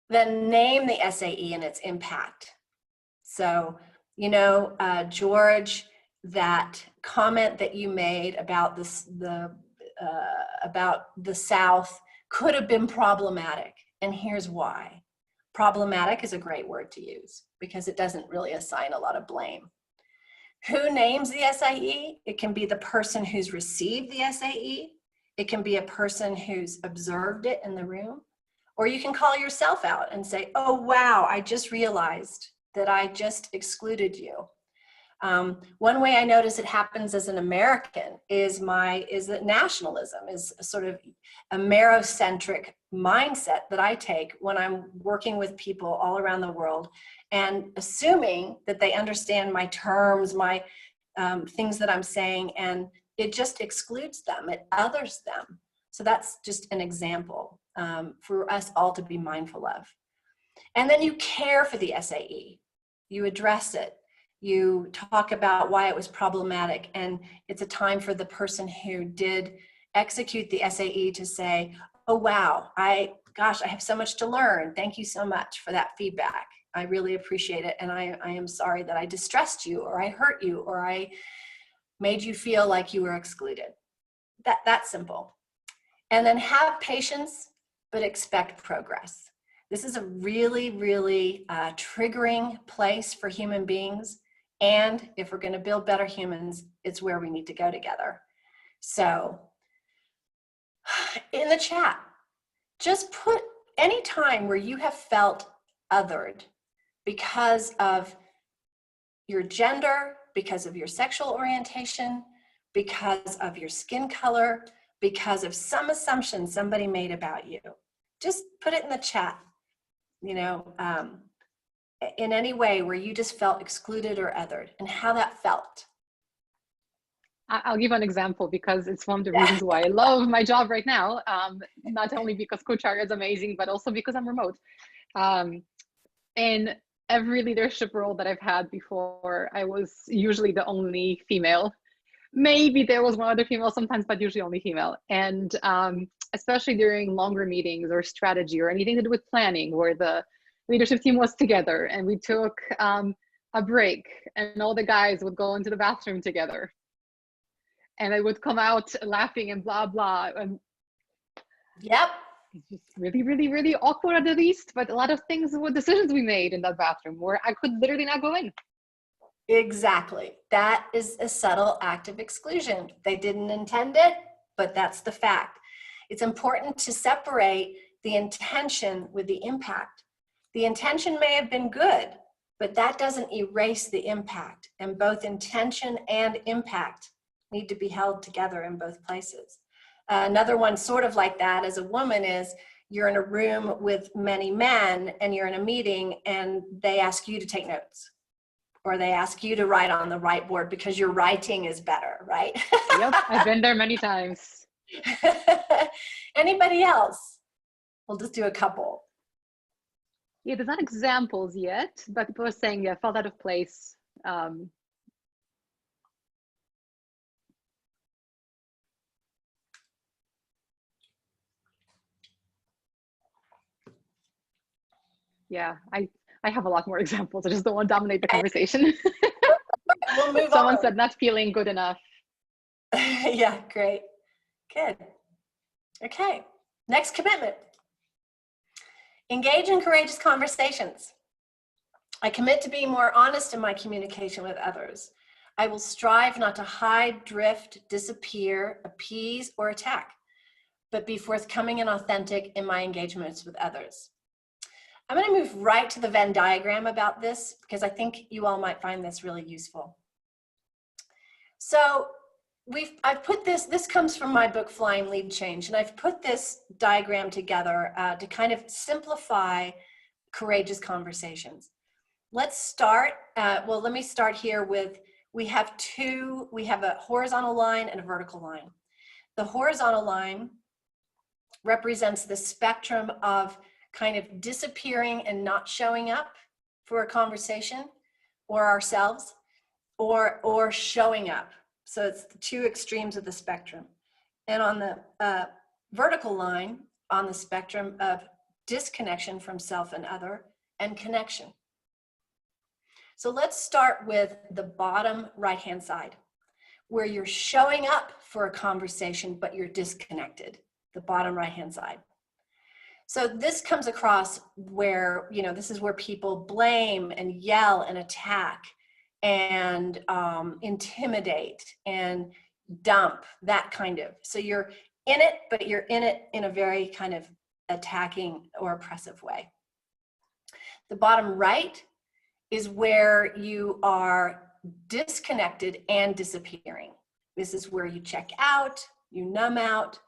Then name the SAE and its impact. So, George, that comment that you made about about the South could have been problematic, and here's why. Problematic is a great word to use because it doesn't really assign a lot of blame. Who names the SAE? It can be the person who's received the SAE. It can be a person who's observed it in the room. Or you can call yourself out and say, oh, wow, I just realized that I just excluded you. One way I notice it happens as an American is that nationalism is sort of a Amerocentric mindset that I take when I'm working with people all around the world, and assuming that they understand my terms, my things that I'm saying, and it just excludes them, it others them. So that's just an example for us all to be mindful of. And then you care for the SAE. You address it. You talk about why it was problematic. And it's a time for the person who did execute the SAE to say, oh, wow, I have so much to learn. Thank you so much for that feedback. I really appreciate it. And I am sorry that I distressed you, or I hurt you, or I made you feel like you were excluded. That's simple. And then have patience, but expect progress. This is a really, really triggering place for human beings. And if we're going to build better humans, it's where we need to go together. So in the chat, just put any time where you have felt othered because of your gender, because of your sexual orientation, because of your skin color, because of some assumption somebody made about you. Just put it in the chat, you know, in any way where you just felt excluded or othered, and how that felt. I'll give an example because it's one of the reasons why I love my job right now. Not only because Coacharya is amazing, but also because I'm remote. In every leadership role that I've had before, I was usually the only female. Maybe there was one other female sometimes, but usually only female. And especially during longer meetings or strategy or anything to do with planning, where the leadership team was together and we took a break and all the guys would go into the bathroom together. And I would come out laughing and blah, blah. And yep. It's just really, really, really awkward at the least. But a lot of things were decisions we made in that bathroom where I could literally not go in. Exactly. That is a subtle act of exclusion. They didn't intend it, but that's the fact. It's important to separate the intention with the impact. The intention may have been good, but that doesn't erase the impact. And both intention and impact need to be held together in both places. Another one sort of like that as a woman is you're in a room with many men and you're in a meeting and they ask you to take notes, or they ask you to write on the whiteboard because your writing is better, right? Yep, I've been there many times. Anybody else? We'll just do a couple. Yeah, there's not examples yet, but people are saying, yeah, I felt out of place. Yeah, I have a lot more examples. I just don't want to dominate the conversation. We'll move Someone on. said not feeling good enough. Yeah, great. Good. Okay, next commitment. Engage in courageous conversations. I commit to being more honest in my communication with others. I will strive not to hide, drift, disappear, appease, or attack, but be forthcoming and authentic in my engagements with others. I'm going to move right to the Venn diagram about this because I think you all might find this really useful. So I've put this comes from my book, Flying Lead Change, and I've put this diagram together to kind of simplify courageous conversations. Let's start, let me start here with, we have a horizontal line and a vertical line. The horizontal line represents the spectrum of kind of disappearing and not showing up for a conversation or ourselves, or showing up. So it's the two extremes of the spectrum. And on the vertical line, on the spectrum of disconnection from self and other, and connection. So let's start with the bottom right-hand side, where you're showing up for a conversation, but you're disconnected, the bottom right-hand side. So this comes across where, you know, this is where people blame and yell and attack and intimidate and dump, that kind of. So you're in it, but you're in it in a very kind of attacking or oppressive way. The bottom right is where you are disconnected and disappearing. This is where you check out, you numb out,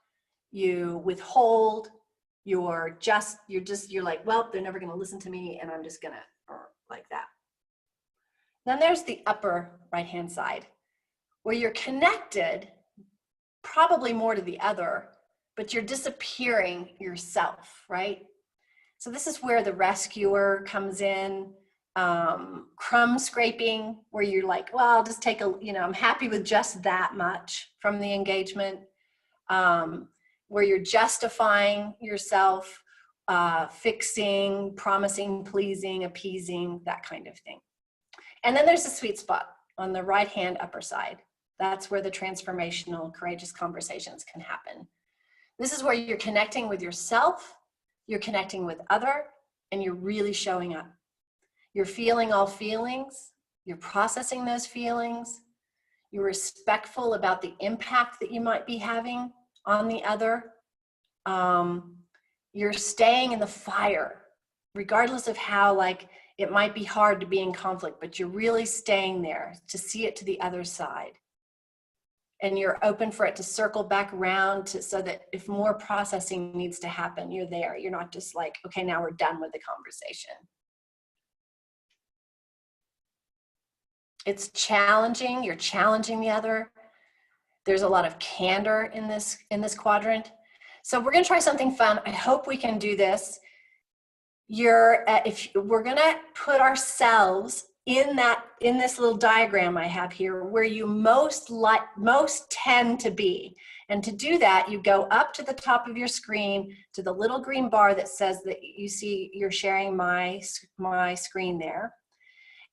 you withhold, you're like, well, they're never gonna listen to me and I'm just gonna, like that. Then there's the upper right-hand side, where you're connected, probably more to the other, but you're disappearing yourself, right? So this is where the rescuer comes in. Crumb scraping, where you're like, well, I'll just take a, I'm happy with just that much from the engagement. Where you're justifying yourself, fixing, promising, pleasing, appeasing, that kind of thing. And then there's the sweet spot on the right hand upper side. That's where the transformational, courageous conversations can happen. This is where you're connecting with yourself, you're connecting with other, and you're really showing up. You're feeling all feelings, you're processing those feelings, you're respectful about the impact that you might be having on the other. You're staying in the fire, regardless of how it might be hard to be in conflict, but you're really staying there to see it to the other side. And you're open for it to circle back around so that if more processing needs to happen, you're there. You're not just like, okay, now we're done with the conversation. It's challenging. You're challenging the other. There's a lot of candor in this quadrant. So we're going to try something fun. I hope we can do this. If we're going to put ourselves in this little diagram I have here, where you most tend to be. And to do that, you go up to the top of your screen to the little green bar that says that you see you're sharing my screen there.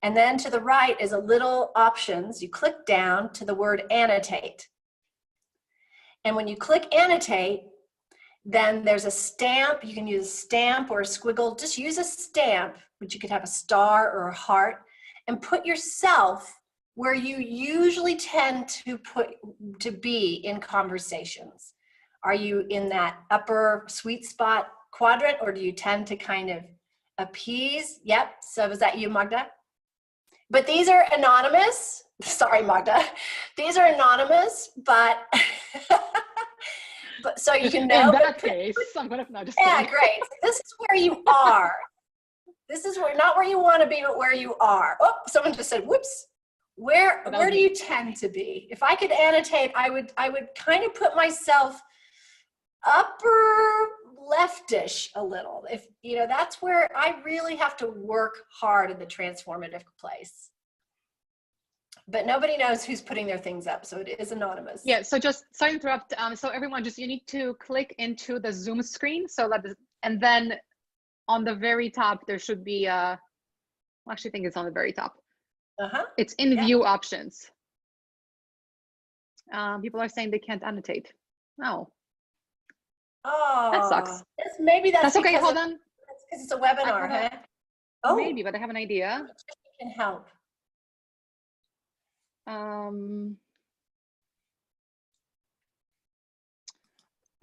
And then to the right is a little options. You click down to the word annotate. And when you click annotate, then there's a stamp. You can use a stamp or a squiggle. Just use a stamp, but you could have a star or a heart, and put yourself where you usually tend to be in conversations. Are you in that upper sweet spot quadrant, or do you tend to kind of appease? Yep. So was that you, Magda? But these are anonymous. Sorry, Magda. These are anonymous, but but so you can know. In that case, I'm gonna not just yeah, kidding. great. This is where you are. This is not where you want to be, but where you are. Oh, someone just said, "Whoops." Where do you tend to be? If I could annotate, I would kind of put myself upper leftish a little. If that's where I really have to work hard in the transformative place. But nobody knows who's putting their things up, so it is anonymous. Yeah, so just sorry to interrupt. So everyone, you need to click into the Zoom screen. And then on the very top, there should be I actually think it's on the very top. It's in view options. People are saying they can't annotate. Oh, that sucks. Maybe that's okay. Hold on. That's because it's a webinar, huh? Oh, maybe, but I have an idea. Can help.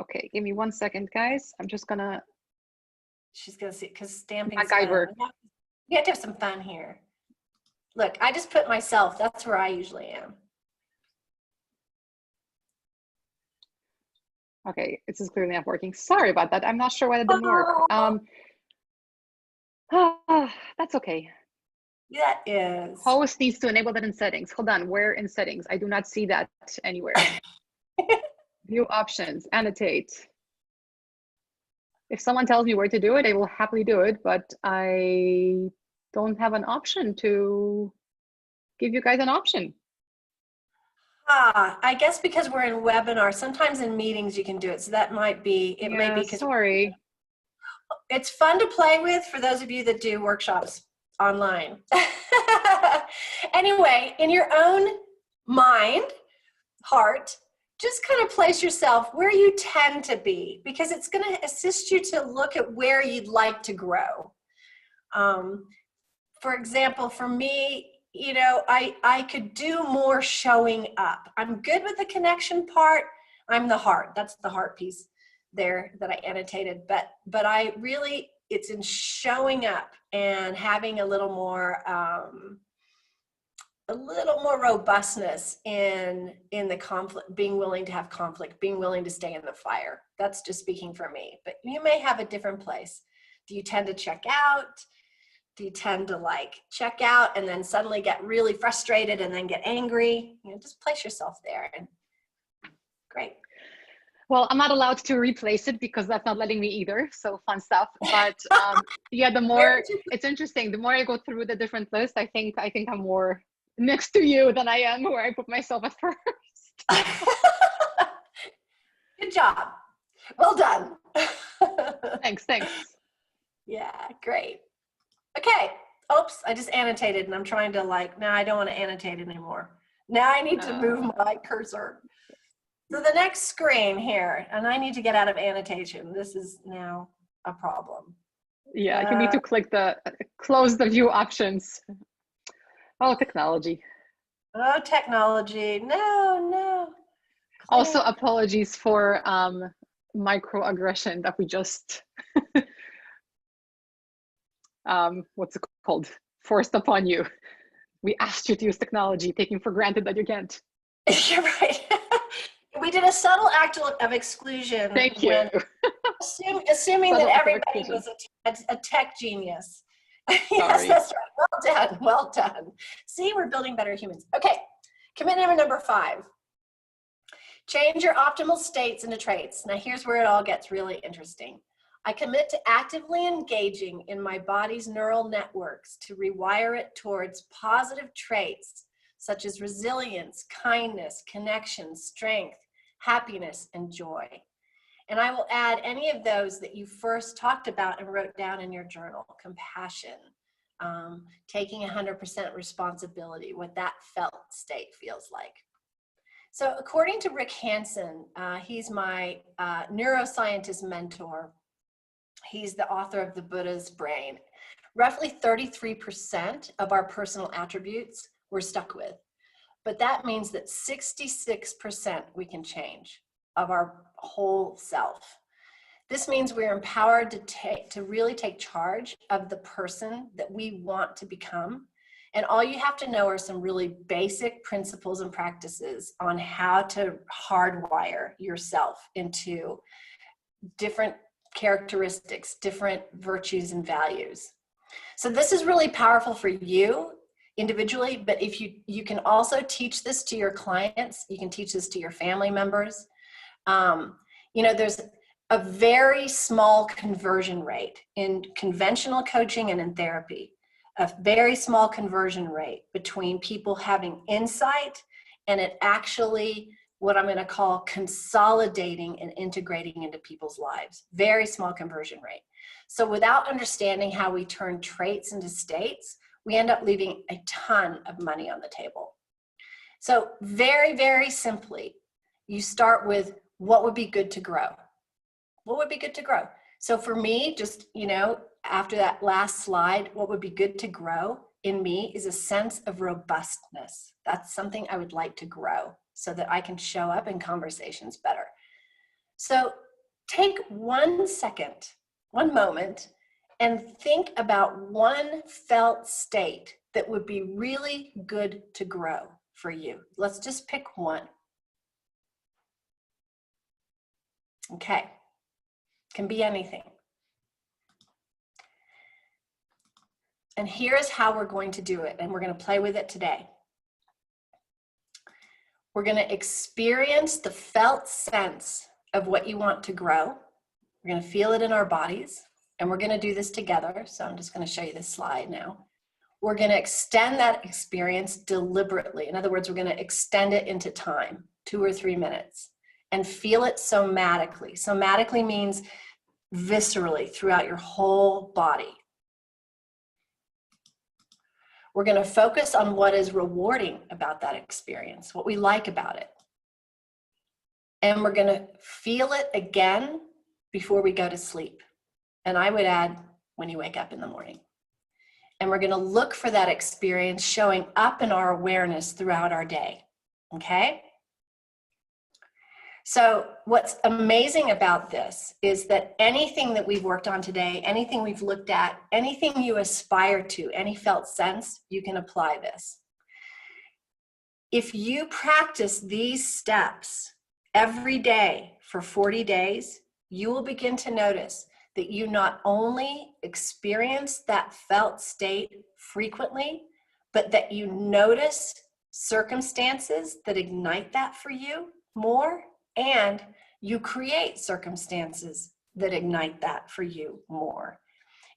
Okay, give me 1 second, guys. I'm just gonna. She's gonna see, because stamping. MacGyver. We have to have some fun here. Look, I just put myself. That's where I usually am. Okay, this is clearly not working. Sorry about that. I'm not sure why it didn't work. That's okay. That is. Host needs to enable that in settings. Hold on, where in settings? I do not see that anywhere. View options, annotate. If someone tells me where to do it, I will happily do it, but I don't have an option to give you guys an option. I guess because we're in webinar, sometimes in meetings you can do it. So that might be, it may be because. Sorry. It's fun to play with for those of you that do workshops online. Anyway, in your own mind, heart, just kind of place yourself where you tend to be, because it's going to assist you to look at where you'd like to grow. For example, for me, I could do more showing up. I'm good with the connection part. I'm the heart. That's the heart piece there that I annotated. But I really, it's in showing up and having a little more robustness in the conflict, being willing to have conflict, being willing to stay in the fire. That's just speaking for me. But you may have a different place. Do you tend to check out? Do you tend to check out and then suddenly get really frustrated and then get angry? Just place yourself there. And great. Well, I'm not allowed to replace it because that's not letting me either. So fun stuff. But yeah, the more it's interesting, the more I go through the different lists, I think I'm more next to you than I am where I put myself at first. Good job. Well done. Thanks. Yeah, great. Okay. Oops, I just annotated and I'm trying to now I don't want to annotate anymore. Now I need to move my cursor. So the next screen here, and I need to get out of annotation. This is now a problem. Yeah, you need to click the close the view options. Oh, technology. Oh, technology. No. Also, apologies for microaggression that we just what's it called? Forced upon you. We asked you to use technology, taking for granted that you can't. You're right. We did a subtle act of exclusion. Thank you. Assuming that everybody was a tech genius. Yes, that's right. Well done. See, we're building better humans. Okay, commitment number 5. Change your optimal states into traits. Now here's where it all gets really interesting. I commit to actively engaging in my body's neural networks to rewire it towards positive traits such as resilience, kindness, connection, strength, happiness, and joy. And I will add any of those that you first talked about and wrote down in your journal: compassion, taking 100% responsibility, what that felt state feels like. So according to Rick Hansen, he's my neuroscientist mentor. He's the author of The Buddha's Brain. Roughly 33% of our personal attributes we're stuck with. But that means that 66% we can change of our whole self. This means we're empowered to really take charge of the person that we want to become. And all you have to know are some really basic principles and practices on how to hardwire yourself into different characteristics, different virtues and values. So this is really powerful for you individually, but if you can also teach this to your clients, you can teach this to your family members. There's a very small conversion rate in conventional coaching and in therapy, a very small conversion rate between people having insight and it actually, what I'm going to call, consolidating and integrating into people's lives. Very small conversion rate. So without understanding how we turn traits into states, we end up leaving a ton of money on the table. So very, very simply, you start with what would be good to grow. What would be good to grow? So for me, just, after that last slide, what would be good to grow in me is a sense of robustness. That's something I would like to grow so that I can show up in conversations better. So take 1 second, 1 moment, and think about one felt state that would be really good to grow for you. Let's just pick one. Okay, can be anything. And here's how we're going to do it, and we're going to play with it today. We're going to experience the felt sense of what you want to grow. We're going to feel it in our bodies, and we're going to do this together. So I'm just going to show you this slide now. We're going to extend that experience deliberately. In other words, we're going to extend it into time, 2 or 3 minutes, and feel it somatically. Somatically means viscerally throughout your whole body. We're going to focus on what is rewarding about that experience, what we like about it. And we're going to feel it again before we go to sleep. And I would add, when you wake up in the morning. And we're going to look for that experience showing up in our awareness throughout our day. Okay? So what's amazing about this is that anything that we've worked on today, anything we've looked at, anything you aspire to, any felt sense, you can apply this. If you practice these steps every day for 40 days, you will begin to notice that you not only experience that felt state frequently, but that you notice circumstances that ignite that for you more, and you create circumstances that ignite that for you more.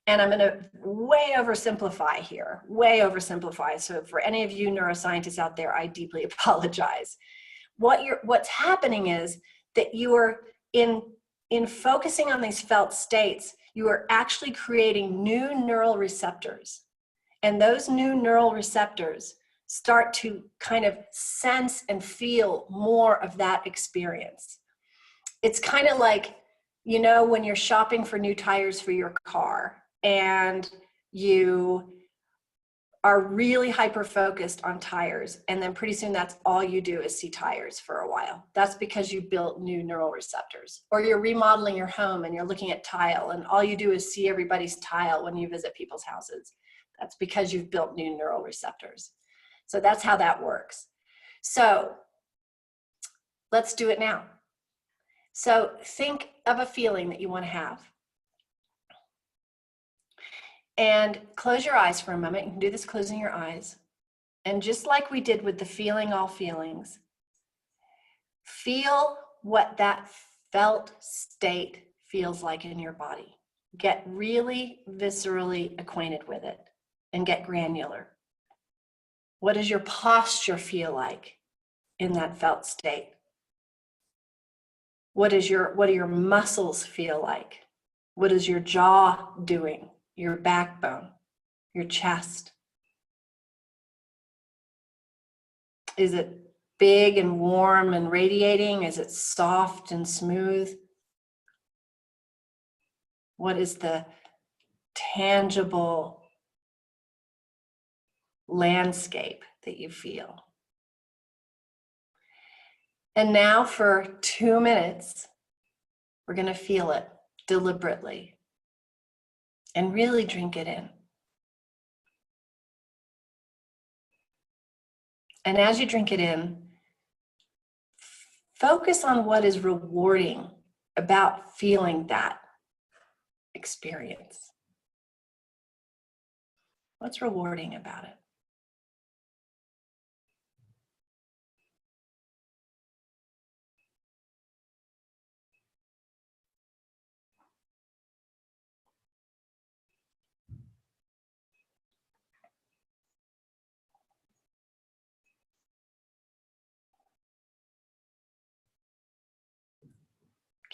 And I'm going to way oversimplify here, way oversimplify. So for any of you neuroscientists out there, I deeply apologize. What's happening is that you are in focusing on these felt states, you are actually creating new neural receptors. And those new neural receptors start to kind of sense and feel more of that experience. It's kind of like, you know, when you're shopping for new tires for your car and you are really hyper-focused on tires, and then pretty soon that's all you do is see tires for a while. That's because you built new neural receptors. Or you're remodeling your home and you're looking at tile, and all you do is see everybody's tile when you visit people's houses. That's because you've built new neural receptors. So that's how that works. So let's do it now. So think of a feeling that you want to have. And close your eyes for a moment. You can do this closing your eyes. And just like we did with the feeling all feelings, feel what that felt state feels like in your body. Get really viscerally acquainted with it and get granular. What does your posture feel like in that felt state? What do your muscles feel like? What is your jaw doing? Your backbone, your chest? Is it big and warm and radiating? Is it soft and smooth? What is the tangible landscape that you feel? And now for 2 minutes, we're going to feel it deliberately and really drink it in. And as you drink it in, focus on what is rewarding about feeling that experience. What's rewarding about it?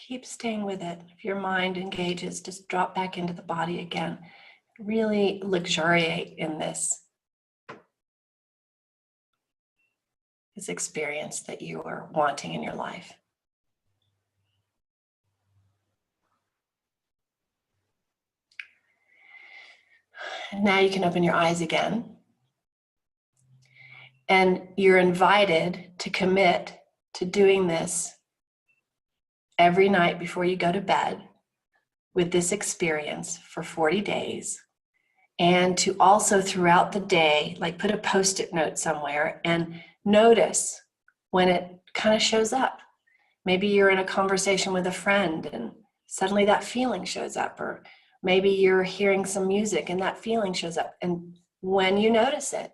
Keep staying with it. If your mind engages, just drop back into the body again. Really luxuriate in this experience that you are wanting in your life. And now you can open your eyes again. And you're invited to commit to doing this every night before you go to bed with this experience for 40 days. And to also throughout the day, like put a Post-it note somewhere and notice when it kind of shows up. Maybe you're in a conversation with a friend and suddenly that feeling shows up, or maybe you're hearing some music and that feeling shows up. And when you notice it,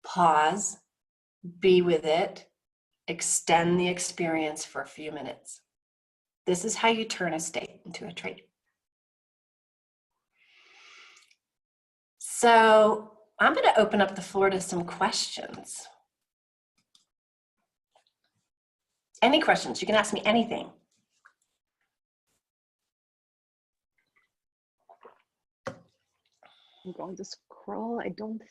pause, be with it, extend the experience for a few minutes. This is how you turn a state into a trait. So I'm going to open up the floor to some questions. Any questions? You can ask me anything. I'm going to scroll. I don't.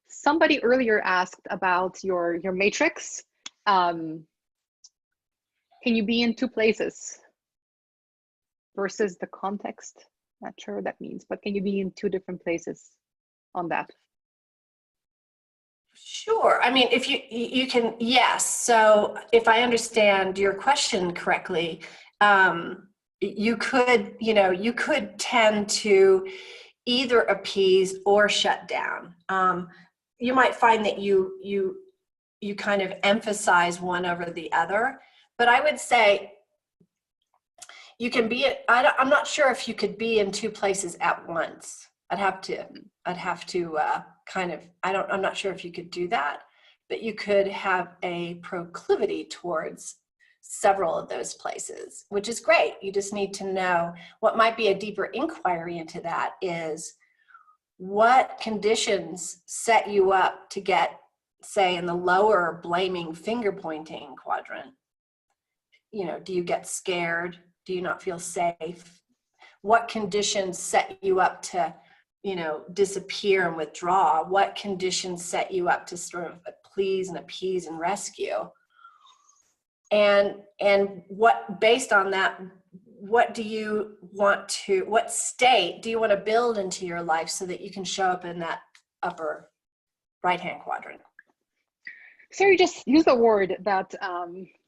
Somebody earlier asked about your matrix. Can you be in two places versus the context? Not sure what that means, but can you be in two different places on that? Sure. I mean, if you can, yes. So if I understand your question correctly, you could tend to either appease or shut down. You might find that you kind of emphasize one over the other. But I would say you can be, I'm not sure if you could be in two places at once. I'd have to I'm not sure if you could do that. but you could have a proclivity towards several of those places, which is great. You just need to know what might be a deeper inquiry into that is what conditions set you up to get, say, in the lower blaming finger pointing quadrant. You know, do you get scared? Do you not feel safe? What conditions set you up to, you know, disappear and withdraw? What conditions set you up to sort of please and appease and rescue? And what, based on that, what do you want to, what state do you want to build into your life so that you can show up in that upper right-hand quadrant? So you just use a word that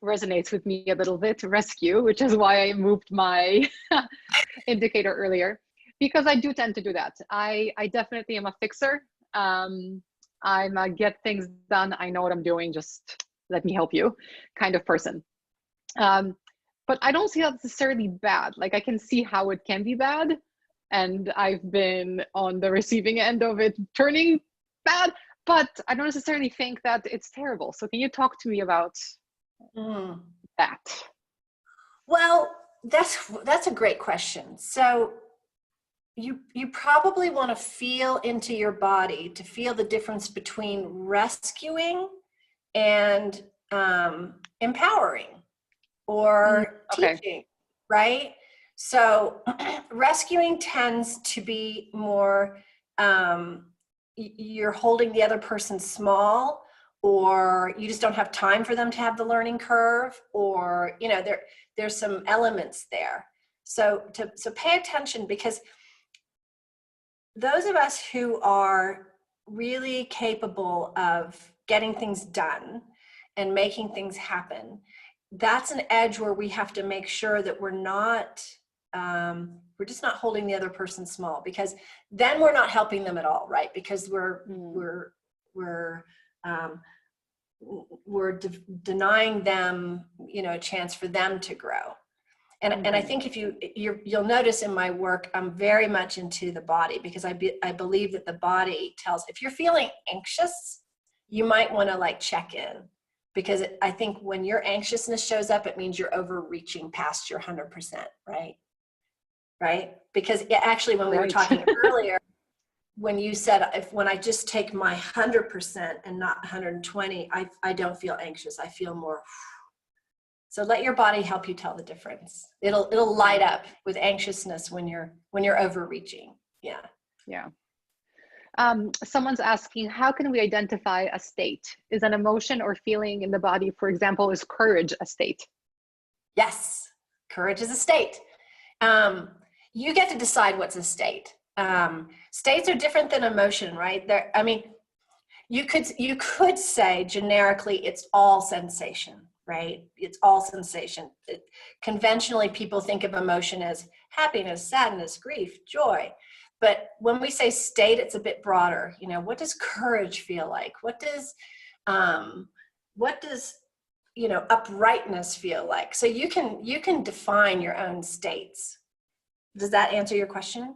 resonates with me a little bit, rescue, which is why I moved my indicator earlier, because I do tend to do that. I definitely am a fixer. I'm a get things done. I know what I'm doing. Just let me help you kind of person. But I don't see that necessarily bad. Like I can see how it can be bad. And I've been on the receiving end of it turning bad, but I don't necessarily think that it's terrible. So can you talk to me about that? Well, that's a great question. So you probably want to feel into your body to feel the difference between rescuing and empowering or teaching, right? So rescuing tends to be more, you're holding the other person small, or you just don't have time for them to have the learning curve, or, you know, there's some elements there. So pay attention, because those of us who are really capable of getting things done and making things happen, that's an edge where we have to make sure that we're not, we're just not holding the other person small, because then we're not helping them at all, right? Because we're denying them, you know, a chance for them to grow. And I think if you'll notice in my work, I'm very much into the body, because I believe that the body tells, if you're feeling anxious, you might want to like check in, because I think when your anxiousness shows up, it means you're overreaching past your 100%, right? Right? Because actually, when we were talking earlier, when you said, when I just take my 100% and not 120, I don't feel anxious. I feel more. So let your body help you tell the difference. It'll light up with anxiousness when you're overreaching. Yeah. Yeah. Someone's asking, how can we identify a state? Is an emotion or feeling in the body, for example, is courage a state? Yes, courage is a state. You get to decide what's a state. States are different than emotion, right? I mean, you could say generically, it's all sensation, right? It's all sensation. Conventionally, people think of emotion as happiness, sadness, grief, joy. But when we say state, it's a bit broader. You know, what does courage feel like? What does you know, uprightness feel like? So you can define your own states. Does that answer your question?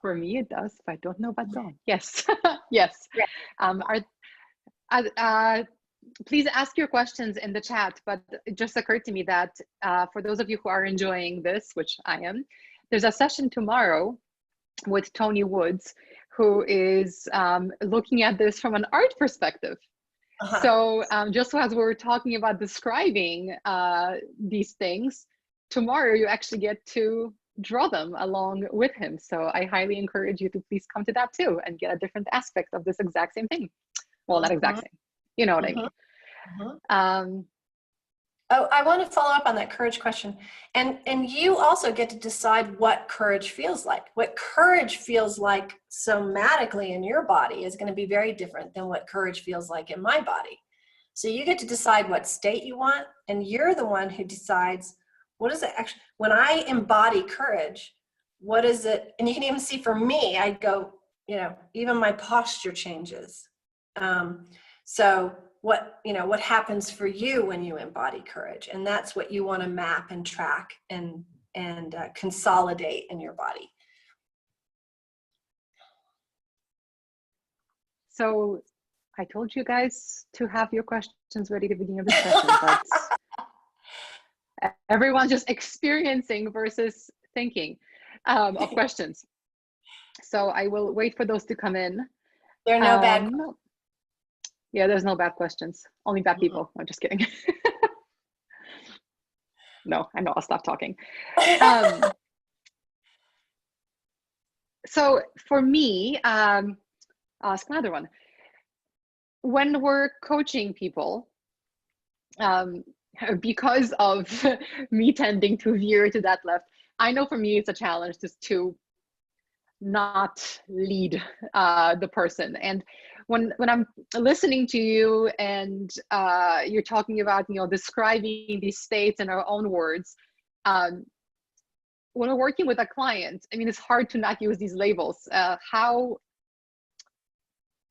For me, it does. If I don't know about Dawn. Yes. Yes. Please ask your questions in the chat, but it just occurred to me that for those of you who are enjoying this, which I am, there's a session tomorrow with Tony Woods, who is looking at this from an art perspective. So just as we were talking about describing these things, tomorrow you actually get to draw them along with him. So I highly encourage you to please come to that too and get a different aspect of this exact same thing. Well, not exact same, you know what I mean? Oh, I want to follow up on that courage question. And you also get to decide what courage feels like. What courage feels like somatically in your body is going to be very different than what courage feels like in my body. So you get to decide what state you want, and you're the one who decides what is it actually, when I embody courage, what is it? And you can even see for me, I go, you know, even my posture changes. So what happens for you when you embody courage? And that's what you want to map and track and consolidate in your body. So I told you guys to have your questions ready at the beginning of the session, but everyone's just experiencing versus thinking of questions. So I will wait for those to come in. There are no bad. Yeah, there's no bad questions. Only bad people. I'm just kidding. No, I know. I'll stop talking. So for me, I'll ask another one. When we're coaching people, because of me tending to veer to that left, I know for me it's a challenge just to not lead the person. And when I'm listening to you and you're talking about, you know, describing these states in our own words, when we're working with a client, I mean, it's hard to not use these labels. What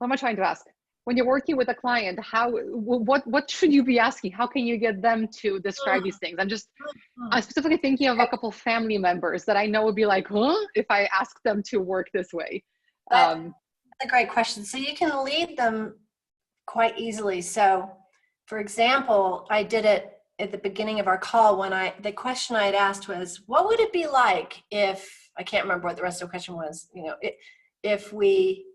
am I trying to ask? When you're working with a client, what should you be asking? How can you get them to describe these things? I'm specifically thinking of a couple of family members that I know would be like, huh, if I ask them to work this way. That's a great question. So you can lead them quite easily. So for example, I did it at the beginning of our call when the question I had asked was, what would it be like if, I can't remember what the rest of the question was, you know, if we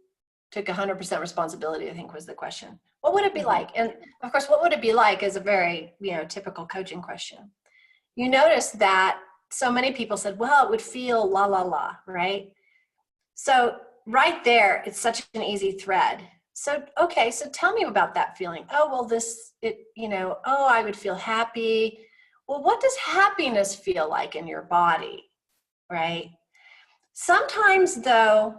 took 100% responsibility, I think was the question. What would it be like? And of course, what would it be like is a very, you know, typical coaching question. You notice that so many people said, well, it would feel la, la, la, right? So right there, it's such an easy thread. So, okay, so tell me about that feeling. Oh, well, you know, oh, I would feel happy. Well, what does happiness feel like in your body, right? Sometimes though,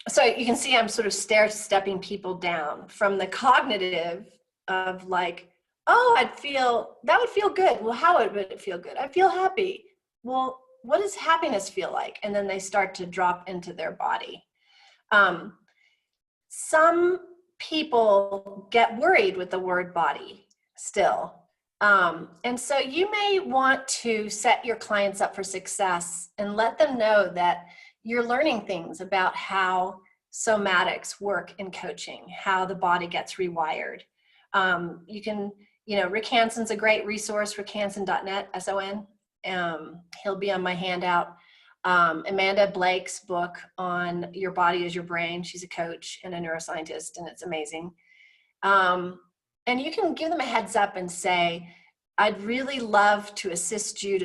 so you can see I'm sort of stair-stepping people down from the cognitive of like, oh, that would feel good. Well, how would it feel good? I feel happy. Well, what does happiness feel like? And then they start to drop into their body. Some people get worried with the word body still. And so you may want to set your clients up for success and let them know that you're learning things about how somatics work in coaching, how the body gets rewired. You can, you know, Rick Hanson's a great resource, rickhanson.net, S-O-N. He'll be on my handout. Amanda Blake's book on Your Body is Your Brain. She's a coach and a neuroscientist, and it's amazing. And you can give them a heads up and say, I'd really love to assist you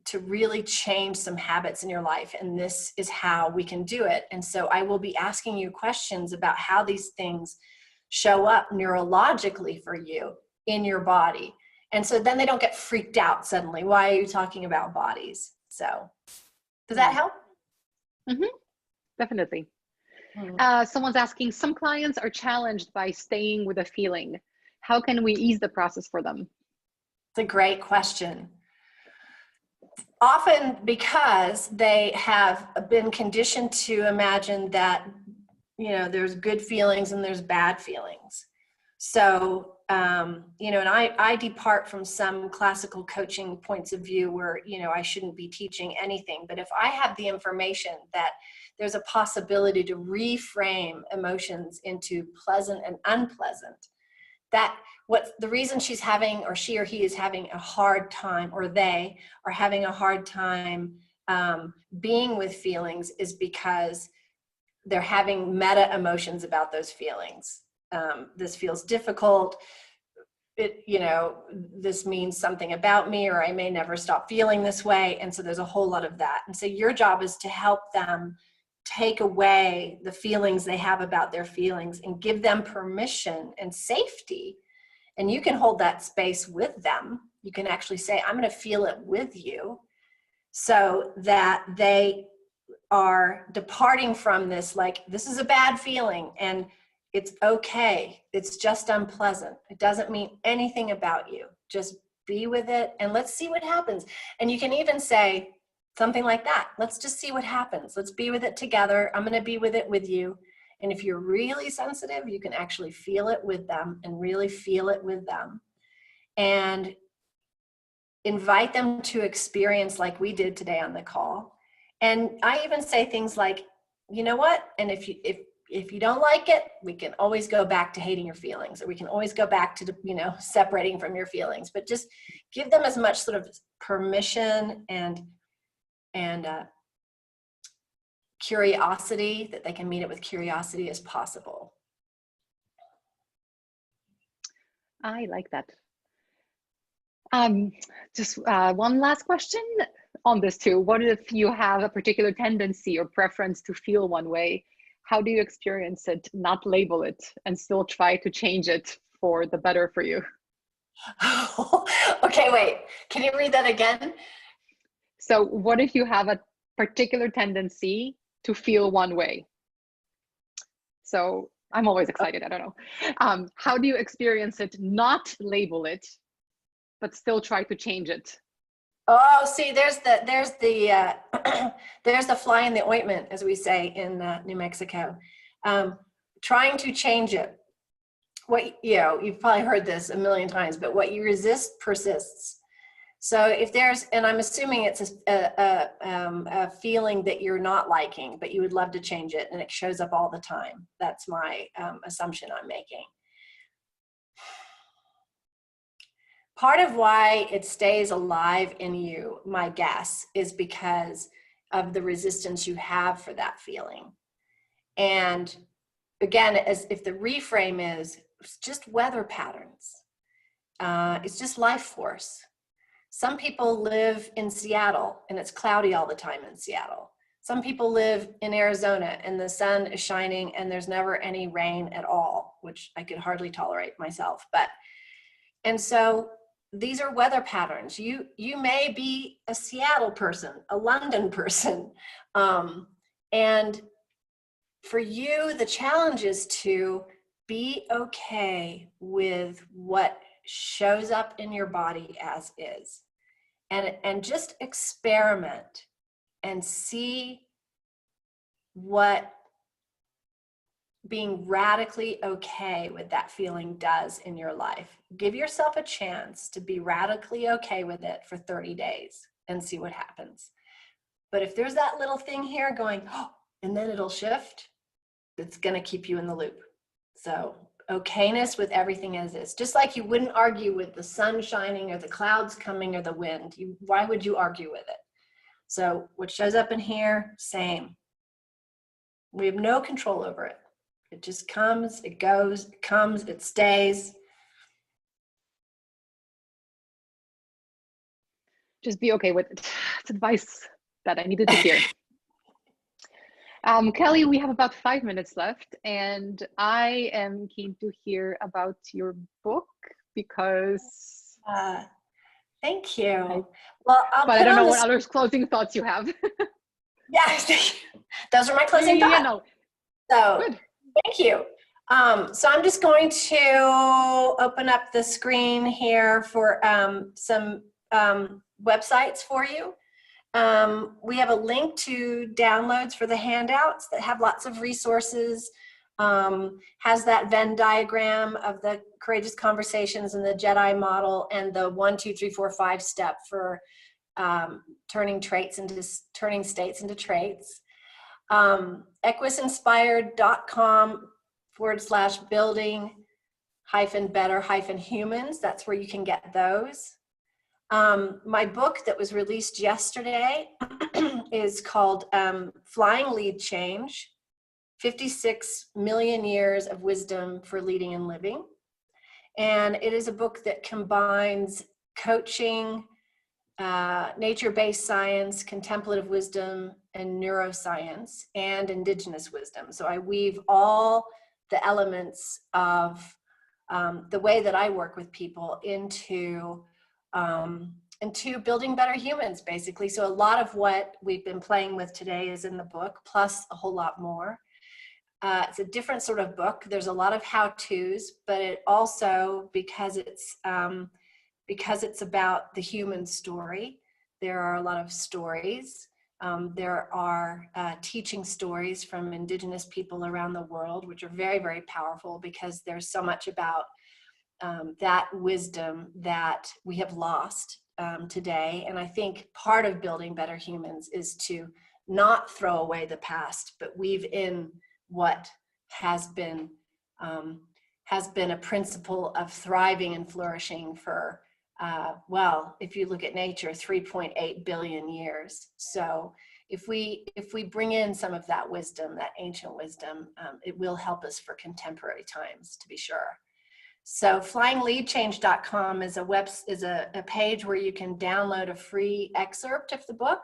to really change some habits in your life. And this is how we can do it. And so I will be asking you questions about how these things show up neurologically for you in your body. And so then they don't get freaked out suddenly. Why are you talking about bodies? So does that help? Mm-hmm. Definitely. Someone's asking, some clients are challenged by staying with a feeling. How can we ease the process for them? It's a great question. Often because they have been conditioned to imagine that, you know, there's good feelings and there's bad feelings. So, you know, and I depart from some classical coaching points of view where, you know, I shouldn't be teaching anything. But if I have the information that there's a possibility to reframe emotions into pleasant and unpleasant, that the reason she's having, or she or he is having a hard time, or they are having a hard time being with feelings, is because they're having meta emotions about those feelings. This feels difficult. You know, this means something about me, or I may never stop feeling this way. And so there's a whole lot of that. And so your job is to help them take away the feelings they have about their feelings and give them permission and safety. And you can hold that space with them. You can actually say, I'm going to feel it with you, so that they are departing from this, like, this is a bad feeling and it's okay. It's just unpleasant. It doesn't mean anything about you. Just be with it and let's see what happens. And you can even say something like that. Let's just see what happens. Let's be with it together. I'm going to be with it with you. And if you're really sensitive, you can actually feel it with them and really feel it with them. And invite them to experience like we did today on the call. And I even say things like, you know what? And if if you don't like it, we can always go back to hating your feelings, or we can always go back to, separating from your feelings, but just give them as much sort of permission and curiosity, that they can meet it with curiosity as possible. I like that. Just one last question on this too. What if you have a particular tendency or preference to feel one way? How do you experience it, not label it, and still try to change it for the better for you? Okay, wait, can you read that again? So what if you have a particular tendency to feel one way? So I'm always excited, I don't know. How do you experience it, not label it, but still try to change it? Oh, see, there's the there's the fly in the ointment, as we say in New Mexico. Trying to change it. You've probably heard this a million times, but what you resist persists. So if there's, and I'm assuming it's a feeling that you're not liking, but you would love to change it, and it shows up all the time. That's my assumption I'm making. Part of why it stays alive in you, my guess, is because of the resistance you have for that feeling. And again, as if the reframe is, it's just weather patterns. It's just life force. Some people live in Seattle and it's cloudy all the time in Seattle. Some people live in Arizona and the sun is shining and there's never any rain at all, which I could hardly tolerate myself. And so these are weather patterns. You may be a Seattle person, a London person. And for you, the challenge is to be okay with what shows up in your body as is. And just experiment and see what being radically okay with that feeling does in your life. Give yourself a chance to be radically okay with it for 30 days and see what happens. But if there's that little thing here going, oh, and then it'll shift, it's going to keep you in the loop. So okayness with everything as is. Just like you wouldn't argue with the sun shining or the clouds coming or the wind. Why would you argue with it? So what shows up in here, same. We have no control over it. It just comes, it goes, it comes, it stays. Just be okay with it. It's advice that I needed to hear. Kelly, we have about 5 minutes left, and I am keen to hear about your book because... Thank you. But I don't know what other closing thoughts you have. Yeah, those are my closing thoughts. Yeah, no. So, good. Thank you. So I'm just going to open up the screen here for some websites for you. We have a link to downloads for the handouts that have lots of resources, has that Venn diagram of the courageous conversations and the Jedi model and the 1, 2, 3, 4, 5 step for turning states into traits. equisinspired.com/building-better-humans. That's where you can get those. My book that was released yesterday is called Flying Lead Change, 56 Million Years of Wisdom for Leading and Living. And it is a book that combines coaching, nature-based science, contemplative wisdom, and neuroscience, and indigenous wisdom. So I weave all the elements of the way that I work with people into building better humans, basically. So a lot of what we've been playing with today is in the book, plus a whole lot more. It's a different sort of book. There's a lot of how-tos, but it also, because it's about the human story, there are a lot of stories. There are teaching stories from indigenous people around the world, which are very, very powerful because there's so much about that wisdom that we have lost today. And I think part of building better humans is to not throw away the past, but weave in what has been a principle of thriving and flourishing for, well, if you look at nature, 3.8 billion years. So if we bring in some of that wisdom, that ancient wisdom, it will help us for contemporary times, to be sure. So flyingleadchange.com is a page where you can download a free excerpt of the book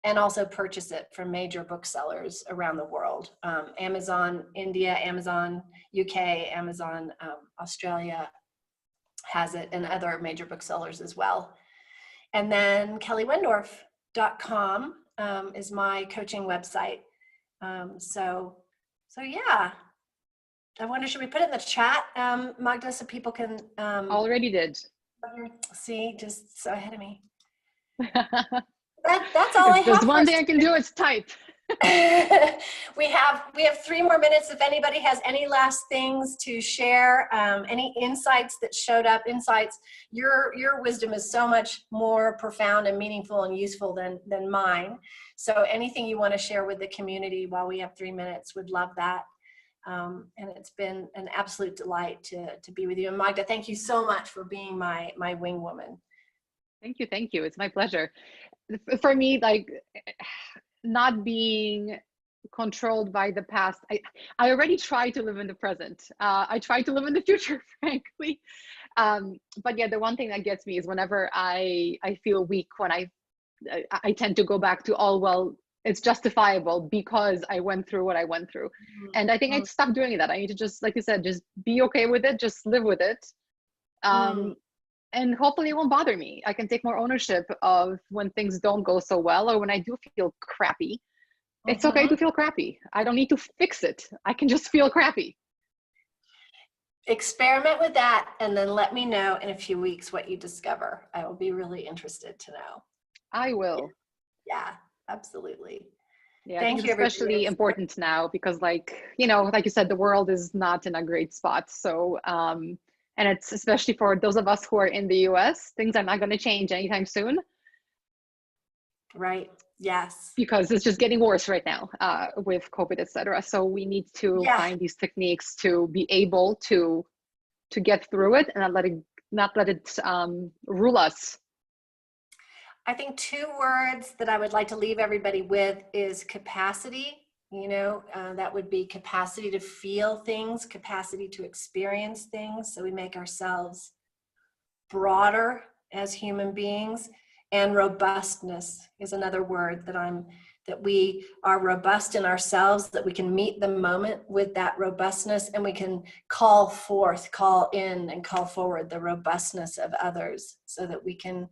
and also purchase it from major booksellers around the world. Amazon India, Amazon UK, Amazon Australia has it, and other major booksellers as well. And then kellywendorf.com is my coaching website. So yeah. I wonder, should we put it in the chat, Magda, so people can... Already did. See, just so ahead of me. That's all I have. There's one thing I can do, it's type. we have 3 more minutes. If anybody has any last things to share, any insights that showed up, your wisdom is so much more profound and meaningful and useful than mine. So anything you want to share with the community while we have 3 minutes, would love that. And it's been an absolute delight to be with you. And Magda, thank you so much for being my wing woman. Thank you. It's my pleasure. For me, like, not being controlled by the past, I already try to live in the present. I try to live in the future, frankly. But yeah, the one thing that gets me is whenever I feel weak, when I tend to go back to, oh, well, it's justifiable because I went through what I went through. And I think I'd stop doing that. I need to just, like you said, just be okay with it, just live with it. And hopefully it won't bother me. I can take more ownership of when things don't go so well, or when I do feel crappy. It's okay to feel crappy. I don't need to fix it. I can just feel crappy. Experiment with that, and then let me know in a few weeks what you discover. I will be really interested to know. I will. Yeah, absolutely. Yeah, I think it's especially important now because, like, you know, like you said, the world is not in a great spot. So, and it's especially for those of us who are in the US, things are not going to change anytime soon. Right. Yes. Because it's just getting worse right now with COVID, etc. So we need to find these techniques to be able to get through it and not let it rule us. I think 2 words that I would like to leave everybody with is capacity. You know, that would be capacity to feel things, capacity to experience things. So we make ourselves broader as human beings. And robustness is another word that we are robust in ourselves, that we can meet the moment with that robustness, and we can call in and call forward the robustness of others so that we can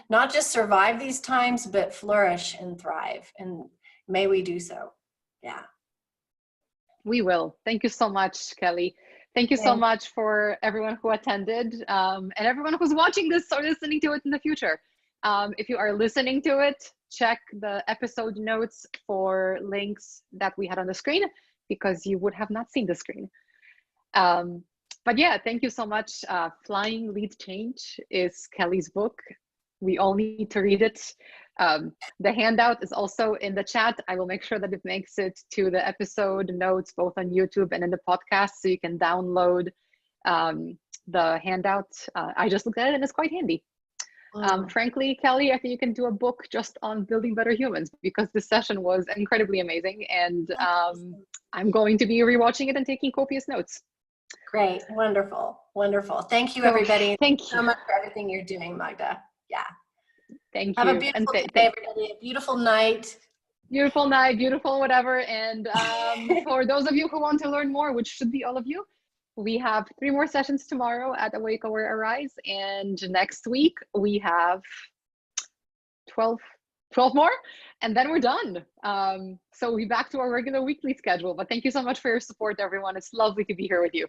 not just survive these times, but flourish and thrive. And may we do so. Yeah. We will. Thank you so much, Kelly. Thank you so much for everyone who attended and everyone who's watching this or listening to it in the future. If you are listening to it, check the episode notes for links that we had on the screen, because you would have not seen the screen. But yeah, thank you so much. Flying Lead Change is Kelly's book. We all need to read it. The handout is also in the chat. I will make sure that it makes it to the episode notes, both on YouTube and in the podcast, so you can download the handout. I just looked at it and it's quite handy. Frankly, Kelly, I think you can do a book just on building better humans, because this session was incredibly amazing, and I'm going to be rewatching it and taking copious notes. Great. Wonderful. Wonderful. Thank you, everybody. Thank you so much for everything you're doing, Magda. Yeah. Thank you. Have a beautiful day, everybody. A beautiful night. Beautiful night, beautiful whatever. And for those of you who want to learn more, which should be all of you, we have 3 more sessions tomorrow at Awake, Aware, Arise. And next week we have 12 more, and then we're done. So we'll be back to our regular weekly schedule. But thank you so much for your support, everyone. It's lovely to be here with you.